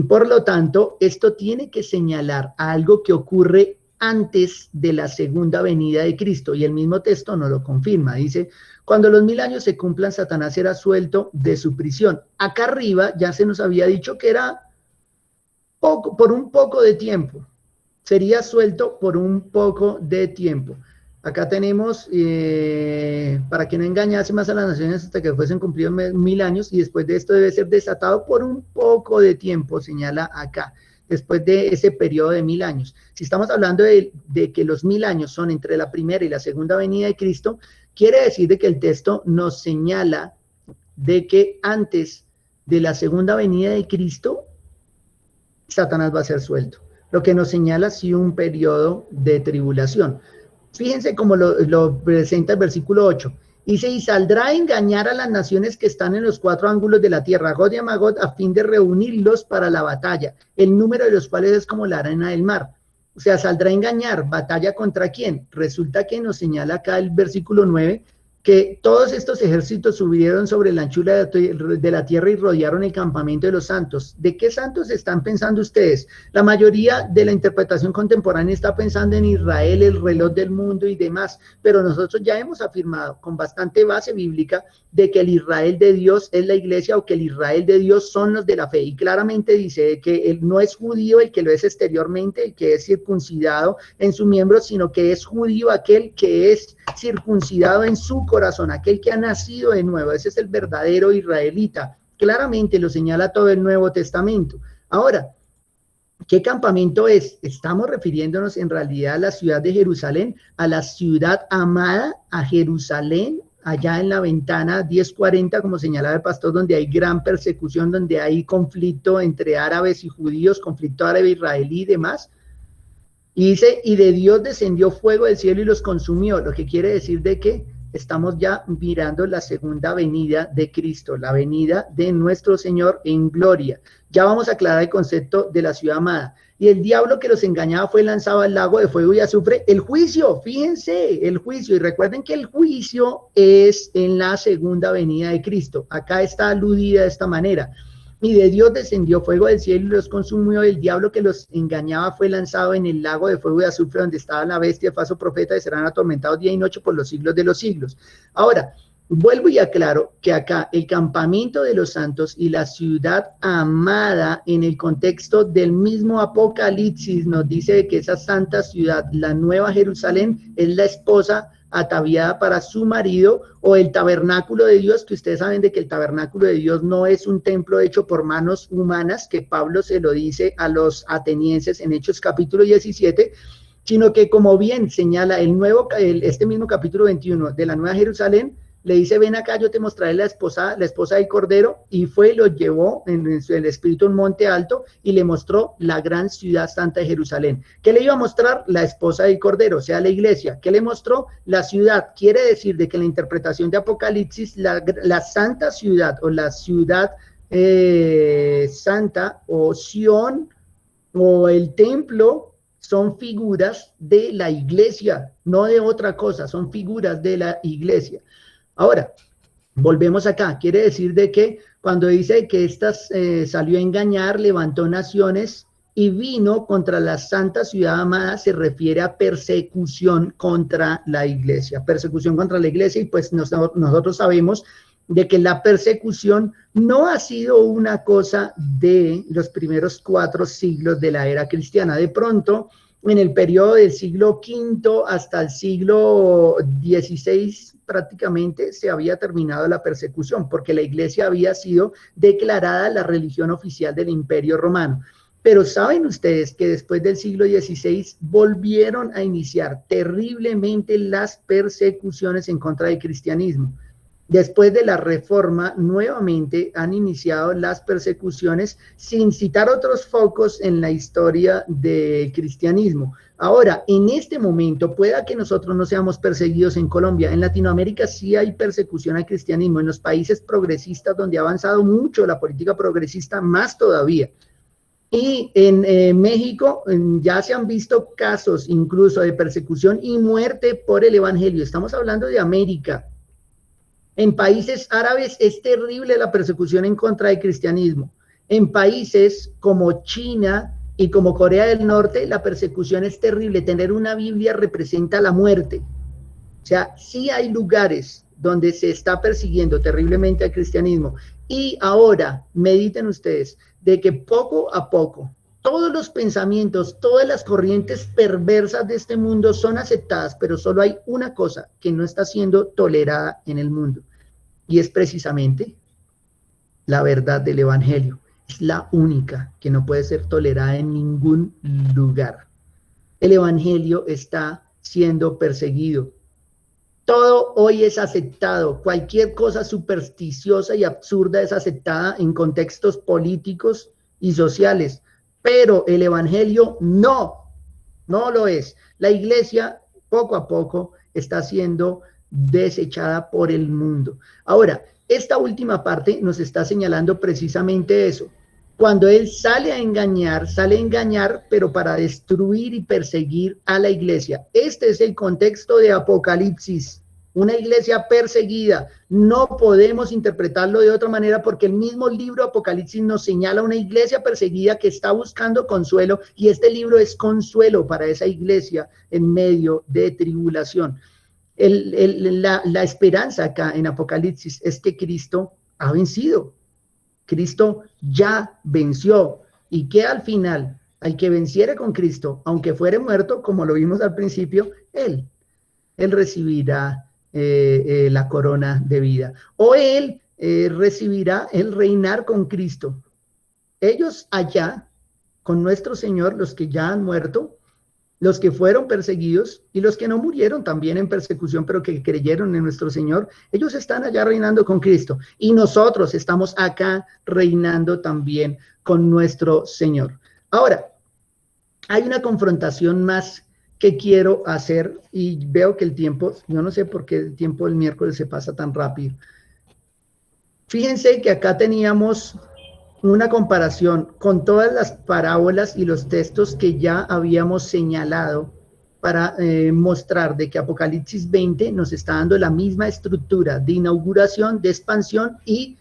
Por lo tanto, esto tiene que señalar a algo que ocurre antes de la segunda venida de Cristo y el mismo texto nos lo confirma, dice, cuando los 1000 años se cumplan, Satanás será suelto de su prisión. Acá arriba ya se nos había dicho que era por un poco de tiempo, sería suelto por un poco de tiempo. Acá tenemos, para que no engañase más a las naciones hasta que fuesen cumplidos 1000 años, y después de esto debe ser desatado por un poco de tiempo, señala acá, después de ese periodo de 1000 años. Si estamos hablando de que los 1000 años son entre la primera y la segunda venida de Cristo, quiere decir de que el texto nos señala de que antes de la segunda venida de Cristo, Satanás va a ser suelto, lo que nos señala sí un periodo de tribulación. Fíjense cómo lo presenta el versículo 8. Dice, y saldrá a engañar a las naciones que están en los 4 ángulos de la tierra, Gog y Magog, a fin de reunirlos para la batalla, el número de los cuales es como la arena del mar. O sea, saldrá a engañar, ¿batalla contra quién? Resulta que nos señala acá el versículo 9, que todos estos ejércitos subieron sobre la anchura de la tierra y rodearon el campamento de los santos. ¿De qué santos están pensando ustedes? La mayoría de la interpretación contemporánea está pensando en Israel, el reloj del mundo y demás, pero nosotros ya hemos afirmado con bastante base bíblica de que el Israel de Dios es la iglesia o que el Israel de Dios son los de la fe, y claramente dice que él no es judío el que lo es exteriormente, el que es circuncidado en su miembro, sino que es judío aquel que es circuncidado en su corazón, aquel que ha nacido de nuevo. Ese es el verdadero israelita, claramente lo señala todo el Nuevo Testamento. Ahora, ¿qué campamento es? Estamos refiriéndonos en realidad a la ciudad de Jerusalén, a la ciudad amada, a Jerusalén, allá en la ventana 1040, como señalaba el pastor, donde hay gran persecución, donde hay conflicto entre árabes y judíos, conflicto árabe-israelí y demás. Y dice, y de Dios descendió fuego del cielo y los consumió, lo que quiere decir de que estamos ya mirando la segunda venida de Cristo, la venida de nuestro Señor en gloria. Ya vamos a aclarar el concepto de la ciudad amada. Y el diablo que los engañaba fue lanzado al lago de fuego y azufre. El juicio, fíjense, el juicio. Y recuerden que el juicio es en la segunda venida de Cristo. Acá está aludida de esta manera. Y de Dios descendió fuego del cielo y los consumió. El diablo que los engañaba fue lanzado en el lago de fuego y azufre, donde estaba la bestia, el falso profeta, y serán atormentados día y noche por los siglos de los siglos. Ahora, vuelvo y aclaro que acá el campamento de los santos y la ciudad amada, en el contexto del mismo Apocalipsis, nos dice que esa santa ciudad, la Nueva Jerusalén, es la esposa ataviada para su marido, o el tabernáculo de Dios, que ustedes saben de que el tabernáculo de Dios no es un templo hecho por manos humanas, que Pablo se lo dice a los atenienses en Hechos capítulo 17, sino que, como bien señala este mismo capítulo 21 de la Nueva Jerusalén, le dice, ven acá, yo te mostraré la esposa del Cordero, y fue y lo llevó en el espíritu a un monte alto y le mostró la gran ciudad santa de Jerusalén. ¿Qué le iba a mostrar? La esposa del Cordero, o sea, la iglesia. ¿Qué le mostró? La ciudad. Quiere decir de que en la interpretación de Apocalipsis, la santa ciudad o la ciudad santa o Sión o el templo son figuras de la iglesia, no de otra cosa, son figuras de la iglesia. Ahora, volvemos acá, quiere decir de que cuando dice que salió a engañar, levantó naciones y vino contra la santa ciudad amada, se refiere a persecución contra la iglesia, y pues nosotros sabemos de que la persecución no ha sido una cosa de los primeros 4 siglos de la era cristiana. De pronto, en el periodo del siglo V hasta el siglo XVI, prácticamente se había terminado la persecución, porque la iglesia había sido declarada la religión oficial del Imperio Romano. Pero ¿saben ustedes que después del siglo XVI volvieron a iniciar terriblemente las persecuciones en contra del cristianismo? Después de la reforma, nuevamente han iniciado las persecuciones sin citar otros focos en la historia del cristianismo. Ahora, en este momento, pueda que nosotros no seamos perseguidos en Colombia. En Latinoamérica sí hay persecución al cristianismo. En los países progresistas, donde ha avanzado mucho la política progresista, más todavía. Y en México ya se han visto casos incluso de persecución y muerte por el evangelio. Estamos hablando de América. En países árabes es terrible la persecución en contra del cristianismo. En países como China y como Corea del Norte, la persecución es terrible. Tener una Biblia representa la muerte. O sea, sí hay lugares donde se está persiguiendo terriblemente al cristianismo. Y ahora, mediten ustedes, de que poco a poco, todos los pensamientos, todas las corrientes perversas de este mundo son aceptadas, pero solo hay una cosa que no está siendo tolerada en el mundo, y es precisamente la verdad del evangelio. Es la única que no puede ser tolerada en ningún lugar. El evangelio está siendo perseguido. Todo hoy es aceptado. Cualquier cosa supersticiosa y absurda es aceptada en contextos políticos y sociales, pero el evangelio no lo es. La iglesia poco a poco está siendo desechada por el mundo. Ahora, esta última parte nos está señalando precisamente eso. Cuando él sale a engañar, pero para destruir y perseguir a la iglesia. Este es el contexto de Apocalipsis. Una iglesia perseguida. No podemos interpretarlo de otra manera, porque el mismo libro Apocalipsis nos señala una iglesia perseguida que está buscando consuelo, y este libro es consuelo para esa iglesia en medio de tribulación. La esperanza acá en Apocalipsis es que Cristo ha vencido. Cristo ya venció, y que al final, al que venciere con Cristo, aunque fuere muerto, como lo vimos al principio, él recibirá la corona de vida, o él recibirá el reinar con Cristo. Ellos allá, con nuestro Señor, los que ya han muerto, los que fueron perseguidos y los que no murieron también en persecución, pero que creyeron en nuestro Señor, ellos están allá reinando con Cristo, y nosotros estamos acá reinando también con nuestro Señor. Ahora, hay una confrontación más que quiero hacer, y veo que el tiempo, yo no sé por qué el tiempo del miércoles se pasa tan rápido. Fíjense que acá teníamos una comparación con todas las parábolas y los textos que ya habíamos señalado para mostrar de que Apocalipsis 20 nos está dando la misma estructura de inauguración, de expansión y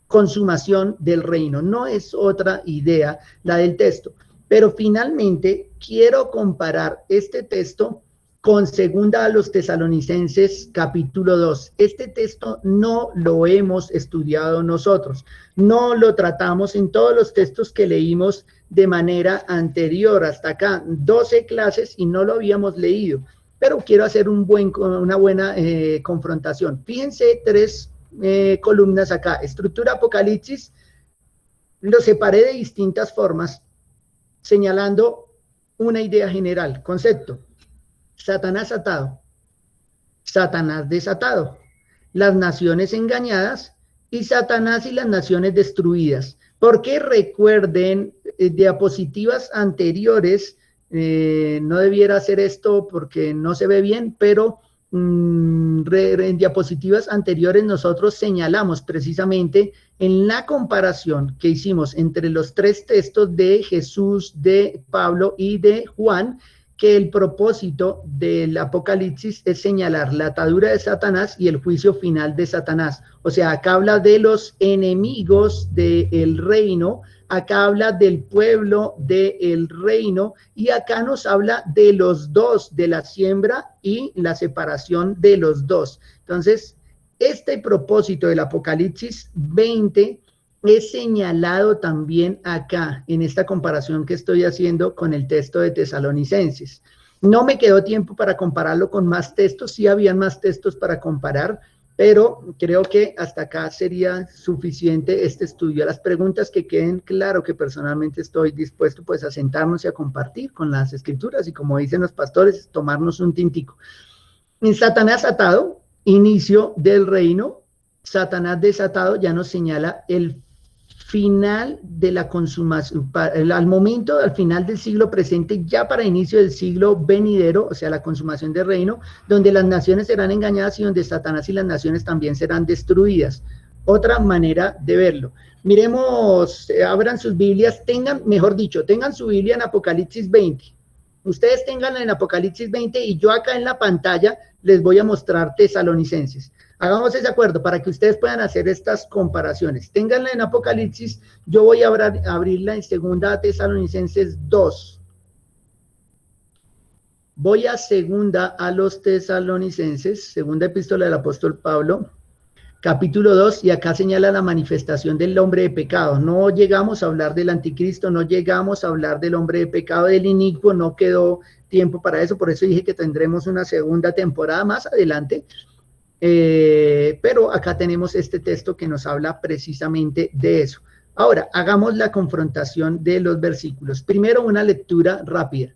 consumación del reino. No es otra idea la del texto. Pero finalmente quiero comparar este texto con segunda a los Tesalonicenses capítulo 2. Este texto no lo hemos estudiado nosotros, no lo tratamos en todos los textos que leímos de manera anterior. Hasta acá 12 clases y no lo habíamos leído, pero quiero hacer una buena confrontación. Fíjense, 3 columnas acá. Estructura Apocalipsis, lo separé de distintas formas, señalando una idea general, concepto: Satanás atado, Satanás desatado, las naciones engañadas y Satanás y las naciones destruidas. Porque recuerden, diapositivas anteriores, no debiera hacer esto porque no se ve bien, pero en diapositivas anteriores nosotros señalamos precisamente en la comparación que hicimos entre los tres textos de Jesús, de Pablo y de Juan, que el propósito del Apocalipsis es señalar la atadura de Satanás y el juicio final de Satanás. O sea, acá habla de los enemigos del reino, acá habla del pueblo del reino y acá nos habla de los dos, de la siembra y la separación de los dos. Entonces, este propósito del Apocalipsis 20 es señalado también acá, en esta comparación que estoy haciendo con el texto de Tesalonicenses. No me quedó tiempo para compararlo con más textos, sí habían más textos para comparar, pero creo que hasta acá sería suficiente este estudio. Las preguntas que queden, claro que personalmente estoy dispuesto pues a sentarnos y a compartir con las escrituras y como dicen los pastores, tomarnos un tintico. En Satanás atado, inicio del reino, Satanás desatado ya nos señala el final de la consumación, al momento, al final del siglo presente, ya para inicio del siglo venidero, o sea, la consumación del reino, donde las naciones serán engañadas y donde Satanás y las naciones también serán destruidas. Otra manera de verlo. Miremos, abran sus Biblias, mejor dicho, tengan su Biblia en Apocalipsis 20. Ustedes tenganla en Apocalipsis 20 y yo acá en la pantalla les voy a mostrar Tesalonicenses. Hagamos ese acuerdo para que ustedes puedan hacer estas comparaciones. Ténganla en Apocalipsis, yo voy a abrirla en 2 Tesalonicenses 2. Voy a 2 a los Tesalonicenses, segunda epístola del apóstol Pablo, capítulo 2, y acá señala la manifestación del hombre de pecado. No llegamos a hablar del anticristo, no llegamos a hablar del hombre de pecado, del inicuo, no quedó tiempo para eso, por eso dije que tendremos una segunda temporada más adelante. Pero acá tenemos este texto que nos habla precisamente de eso. Ahora, hagamos la confrontación de los versículos. Primero, una lectura rápida.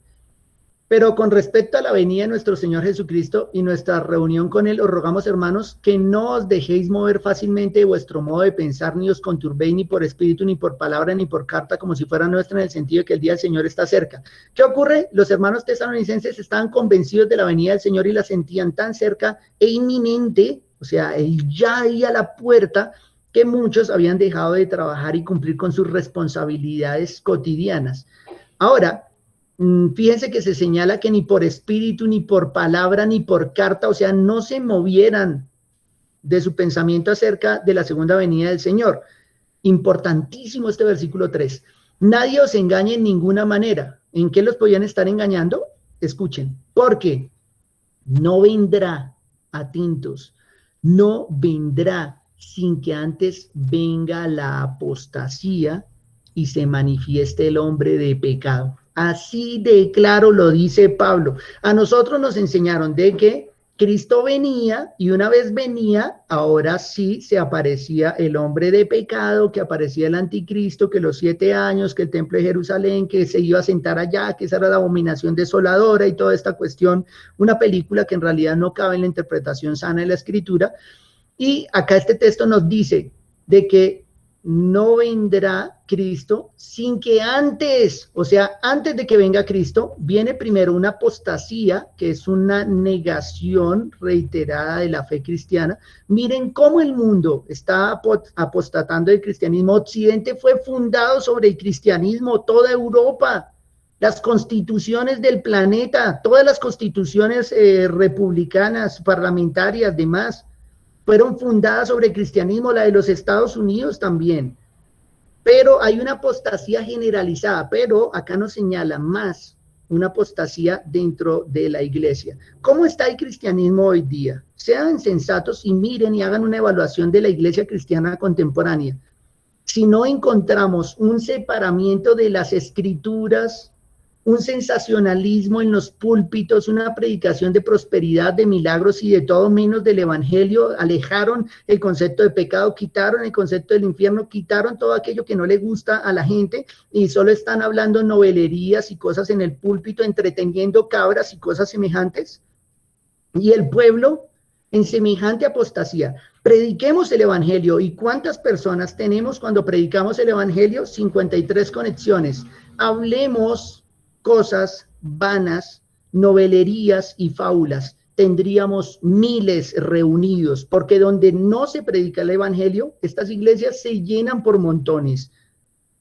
Pero con respecto a la venida de nuestro Señor Jesucristo y nuestra reunión con Él, os rogamos, hermanos, que no os dejéis mover fácilmente de vuestro modo de pensar, ni os conturbéis ni por espíritu, ni por palabra, ni por carta, como si fuera nuestra, en el sentido de que el día del Señor está cerca. ¿Qué ocurre? Los hermanos tesalonicenses estaban convencidos de la venida del Señor y la sentían tan cerca e inminente, o sea, ya ahí a la puerta, que muchos habían dejado de trabajar y cumplir con sus responsabilidades cotidianas. Ahora, fíjense que se señala que ni por espíritu, ni por palabra, ni por carta, o sea, no se movieran de su pensamiento acerca de la segunda venida del Señor. Importantísimo este versículo 3. Nadie os engañe en ninguna manera. ¿En qué los podían estar engañando? Escuchen, porque no vendrá, atentos, no vendrá sin que antes venga la apostasía y se manifieste el hombre de pecado. Así de claro lo dice Pablo. A nosotros nos enseñaron de que Cristo venía y una vez venía, ahora sí se aparecía el hombre de pecado, que aparecía el anticristo, que los 7 años, que el templo de Jerusalén, que se iba a sentar allá, que esa era la abominación desoladora y toda esta cuestión, una película que en realidad no cabe en la interpretación sana de la escritura. Y acá este texto nos dice de que no vendrá Cristo sin que antes, o sea, antes de que venga Cristo, viene primero una apostasía, que es una negación reiterada de la fe cristiana. Miren cómo el mundo está apostatando del cristianismo. Occidente fue fundado sobre el cristianismo, toda Europa, las constituciones del planeta, todas las constituciones republicanas, parlamentarias, demás, fueron fundadas sobre el cristianismo, la de los Estados Unidos también. Pero hay una apostasía generalizada, pero acá nos señala más una apostasía dentro de la iglesia. ¿Cómo está el cristianismo hoy día? Sean sensatos y miren y hagan una evaluación de la iglesia cristiana contemporánea. Si no encontramos un separamiento de las escrituras, un sensacionalismo en los púlpitos, una predicación de prosperidad, de milagros y de todo menos del evangelio, alejaron el concepto de pecado, quitaron el concepto del infierno, quitaron todo aquello que no le gusta a la gente y solo están hablando novelerías y cosas en el púlpito, entreteniendo cabras y cosas semejantes. Y el pueblo en semejante apostasía. Prediquemos el Evangelio. ¿Y cuántas personas tenemos cuando predicamos el Evangelio? 53 conexiones. Hablemos cosas vanas, novelerías y fábulas. Tendríamos miles reunidos, porque donde no se predica el Evangelio, estas iglesias se llenan por montones,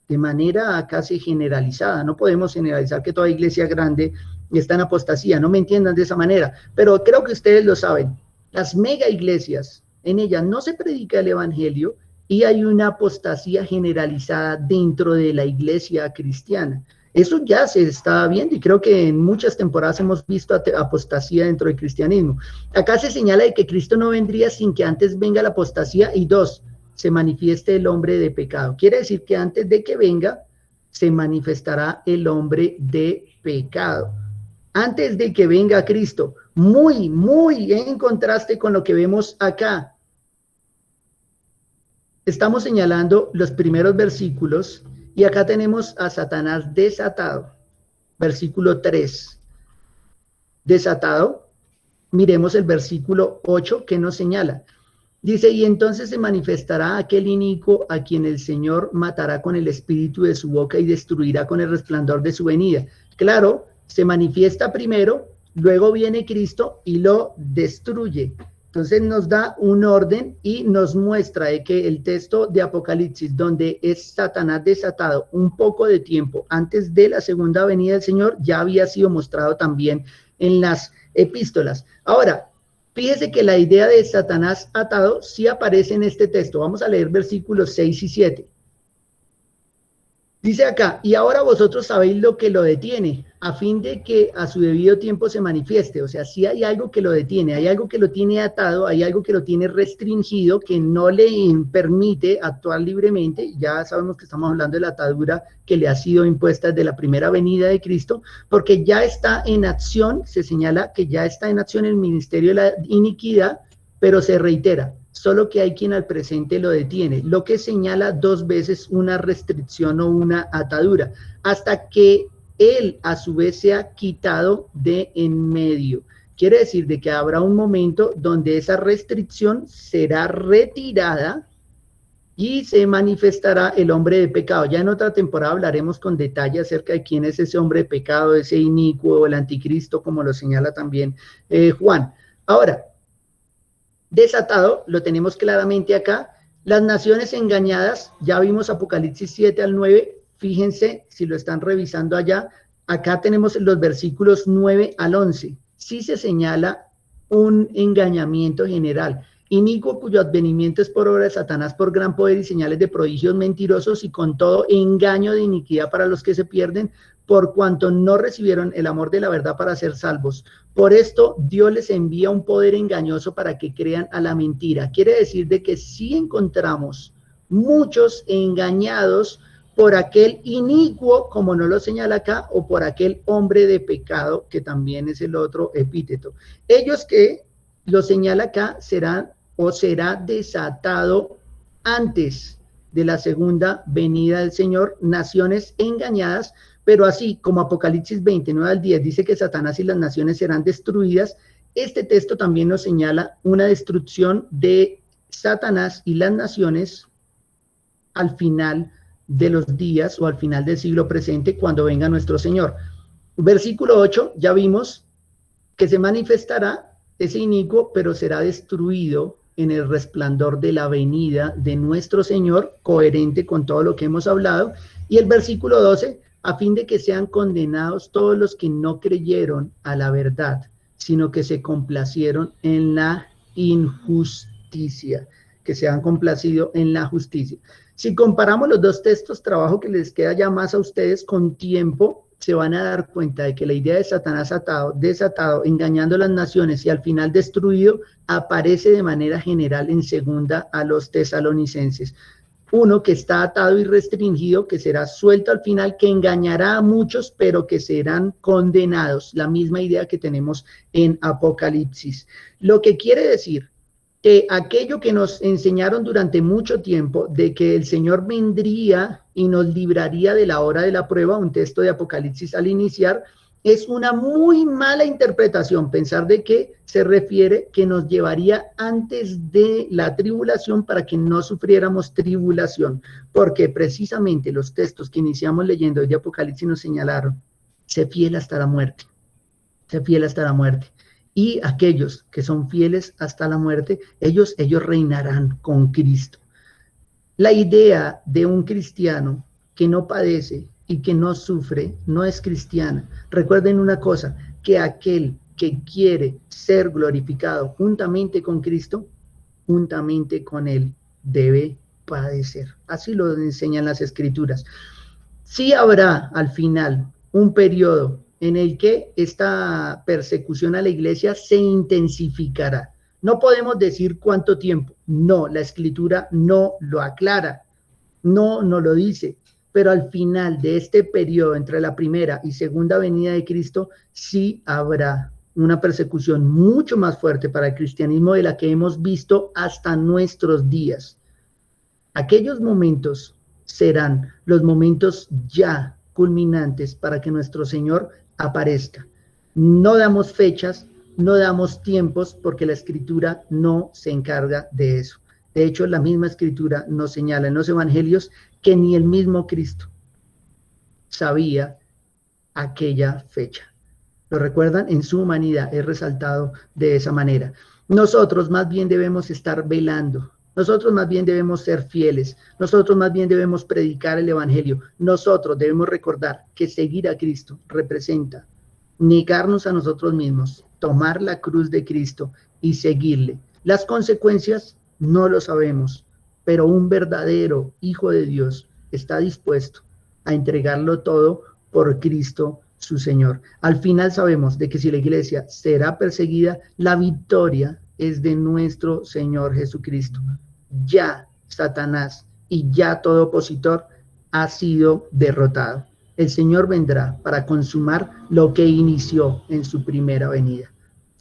de manera casi generalizada. No podemos generalizar que toda iglesia grande está en apostasía, no me entiendan de esa manera, pero creo que ustedes lo saben. Las mega iglesias, en ellas no se predica el Evangelio y hay una apostasía generalizada dentro de la iglesia cristiana. Eso ya se está viendo y creo que en muchas temporadas hemos visto apostasía dentro del cristianismo. Acá se señala de que Cristo no vendría sin que antes venga la apostasía y dos, se manifieste el hombre de pecado. Quiere decir que antes de que venga, se manifestará el hombre de pecado. Antes de que venga Cristo, muy en contraste con lo que vemos acá. Estamos señalando los primeros versículos y acá tenemos a Satanás desatado. Versículo 3. Desatado. Miremos el versículo 8 que nos señala. Dice, y entonces se manifestará aquel inicuo a quien el Señor matará con el espíritu de su boca y destruirá con el resplandor de su venida. Claro, se manifiesta primero, luego viene Cristo y lo destruye. Entonces nos da un orden y nos muestra de que el texto de Apocalipsis, donde es Satanás desatado un poco de tiempo antes de la segunda venida del Señor, ya había sido mostrado también en las epístolas. Ahora, fíjese que la idea de Satanás atado sí aparece en este texto. Vamos a leer versículos 6 y 7. Dice acá, y ahora vosotros sabéis lo que lo detiene, a fin de que a su debido tiempo se manifieste. O sea, sí hay algo que lo detiene, hay algo que lo tiene atado, hay algo que lo tiene restringido, que no le permite actuar libremente. Ya sabemos que estamos hablando de la atadura que le ha sido impuesta desde la primera venida de Cristo, porque ya está en acción, se señala que ya está en acción el ministerio de la iniquidad, pero se reitera. Solo que hay quien al presente lo detiene, lo que señala dos veces una restricción o una atadura, hasta que él a su vez sea quitado de en medio. Quiere decir de que habrá un momento donde esa restricción será retirada y se manifestará el hombre de pecado. Ya en otra temporada hablaremos con detalle acerca de quién es ese hombre de pecado, ese inicuo, el anticristo, como lo señala también Juan. Ahora, desatado, lo tenemos claramente acá. Las naciones engañadas, ya vimos Apocalipsis 7 al 9, fíjense si lo están revisando allá, acá tenemos los versículos 9 al 11, sí se señala un engañamiento general. Inicuo cuyo advenimiento es por obra de Satanás, por gran poder y señales de prodigios mentirosos y con todo engaño de iniquidad para los que se pierden, por cuanto no recibieron el amor de la verdad para ser salvos. Por esto Dios les envía un poder engañoso para que crean a la mentira. Quiere decir de que sí encontramos muchos engañados por aquel inicuo, como no lo señala acá, o por aquel hombre de pecado, que también es el otro epíteto. Ellos que lo señala acá serán o será desatado antes de la segunda venida del Señor, naciones engañadas, pero así como Apocalipsis 29 al 10 dice que Satanás y las naciones serán destruidas, este texto también nos señala una destrucción de Satanás y las naciones al final de los días o al final del siglo presente cuando venga nuestro Señor. Versículo 8, ya vimos que se manifestará ese inicuo, pero será destruido en el resplandor de la venida de nuestro Señor, coherente con todo lo que hemos hablado. Y el versículo 12, a fin de que sean condenados todos los que no creyeron a la verdad, sino que se complacieron en la injusticia, que se han complacido en la justicia. Si comparamos los dos textos, trabajo que les queda ya más a ustedes con tiempo, se van a dar cuenta de que la idea de Satanás atado, desatado, engañando a las naciones y al final destruido, aparece de manera general en segunda a los tesalonicenses. Uno que está atado y restringido, que será suelto al final, que engañará a muchos, pero que serán condenados. La misma idea que tenemos en Apocalipsis. Lo que quiere decir que aquello que nos enseñaron durante mucho tiempo, de que el Señor vendría y nos libraría de la hora de la prueba, un texto de Apocalipsis al iniciar, Es una muy mala interpretación pensar de que se refiere que nos llevaría antes de la tribulación para que no sufriéramos tribulación, porque precisamente los textos que iniciamos leyendo de Apocalipsis nos señalaron, sé fiel hasta la muerte, sé fiel hasta la muerte. Y aquellos que son fieles hasta la muerte, ellos reinarán con Cristo. La idea de un cristiano que no padece y que no sufre no es cristiana. Recuerden una cosa, que aquel que quiere ser glorificado juntamente con Cristo, juntamente con Él, debe padecer. Así lo enseñan las Escrituras. Sí habrá al final un periodo en el que esta persecución a la iglesia se intensificará. No podemos decir cuánto tiempo. No, la Escritura no lo aclara, no lo dice. Pero al final de este periodo entre la primera y segunda venida de Cristo, sí habrá una persecución mucho más fuerte para el cristianismo de la que hemos visto hasta nuestros días. Aquellos momentos serán los momentos ya culminantes para que nuestro Señor aparezca. No damos fechas, no damos tiempos, porque la Escritura no se encarga de eso. De hecho, la misma Escritura nos señala en los evangelios que ni el mismo Cristo sabía aquella fecha. ¿Lo recuerdan? En su humanidad es resaltado de esa manera. Nosotros más bien debemos estar velando. Nosotros más bien debemos ser fieles. Nosotros más bien debemos predicar el evangelio. Nosotros debemos recordar que seguir a Cristo representa negarnos a nosotros mismos, tomar la cruz de Cristo y seguirle. Las consecuencias no lo sabemos, pero un verdadero hijo de Dios está dispuesto a entregarlo todo por Cristo su Señor. Al final sabemos de que si la iglesia será perseguida, la victoria es de nuestro Señor Jesucristo. Ya Satanás y ya todo opositor ha sido derrotado. El Señor vendrá para consumar lo que inició en su primera venida.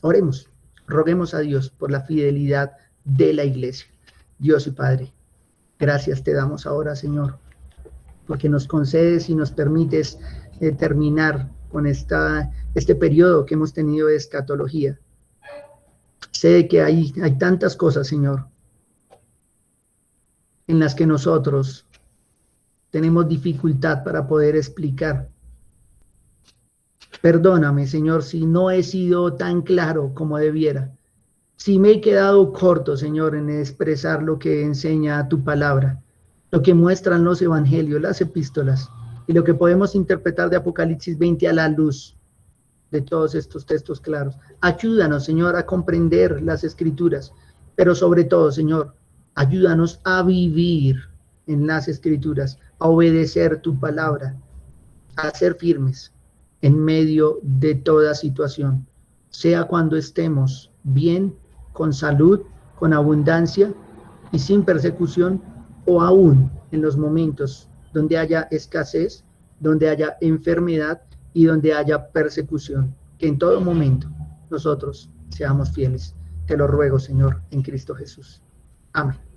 Oremos, roguemos a Dios por la fidelidad de la iglesia. Dios y Padre, gracias te damos ahora, Señor, porque nos concedes y nos permites terminar con este periodo que hemos tenido de escatología. Sé que hay tantas cosas, Señor, en las que nosotros tenemos dificultad para poder explicar. Perdóname, Señor, si no he sido tan claro como debiera. Si me he quedado corto, Señor, en expresar lo que enseña tu palabra, lo que muestran los evangelios, las epístolas, y lo que podemos interpretar de Apocalipsis 20 a la luz de todos estos textos claros. Ayúdanos, Señor, a comprender las Escrituras, pero sobre todo, Señor, ayúdanos a vivir en las Escrituras, a obedecer tu palabra, a ser firmes en medio de toda situación, sea cuando estemos bien, con salud, con abundancia y sin persecución, o aún en los momentos donde haya escasez, donde haya enfermedad y donde haya persecución, que en todo momento nosotros seamos fieles. Te lo ruego, Señor, en Cristo Jesús. Amén.